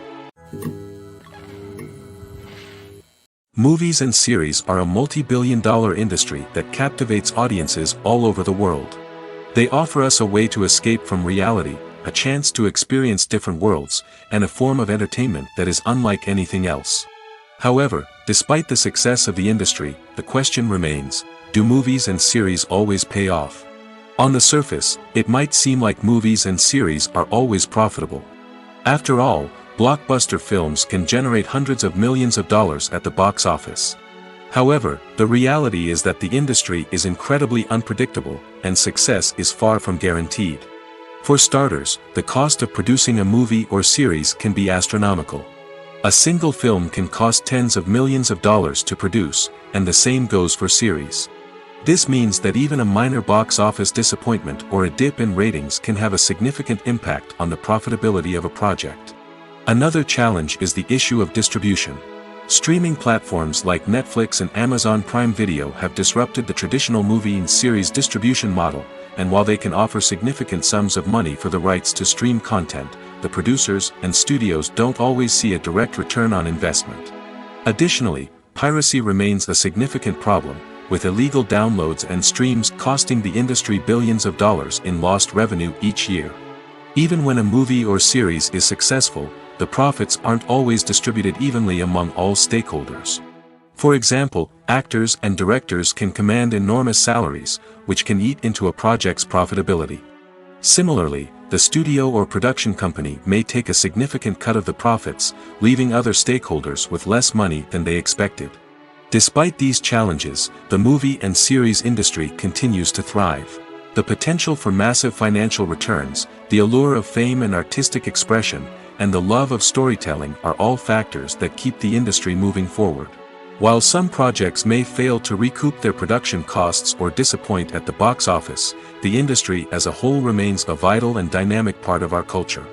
Movies and series are a multi-billion-dollar industry that captivates audiences all over the world. They offer us a way to escape from reality, a chance to experience different worlds, and a form of entertainment that is unlike anything else. However, despite the success of the industry, the question remains, do movies and series always pay off? On the surface, it might seem like movies and series are always profitable. After all, blockbuster films can generate hundreds of millions of dollars at the box office. However, the reality is that the industry is incredibly unpredictable, and success is far from guaranteed. For starters, the cost of producing a movie or series can be astronomical. A single film can cost tens of millions of dollars to produce, and the same goes for series. This means that even a minor box office disappointment or a dip in ratings can have a significant impact on the profitability of a project. Another challenge is the issue of distribution. Streaming platforms like Netflix and Amazon Prime Video have disrupted the traditional movie and series distribution model, and while they can offer significant sums of money for the rights to stream content, the producers and studios don't always see a direct return on investment. Additionally, piracy remains a significant problem, with illegal downloads and streams costing the industry billions of dollars in lost revenue each year. Even when a movie or series is successful, the profits aren't always distributed evenly among all stakeholders. For example, actors and directors can command enormous salaries, which can eat into a project's profitability. Similarly, the studio or production company may take a significant cut of the profits, leaving other stakeholders with less money than they expected. Despite these challenges, the movie and series industry continues to thrive. The potential for massive financial returns, the allure of fame and artistic expression, and the love of storytelling are all factors that keep the industry moving forward. While some projects may fail to recoup their production costs or disappoint at the box office, the industry as a whole remains a vital and dynamic part of our culture.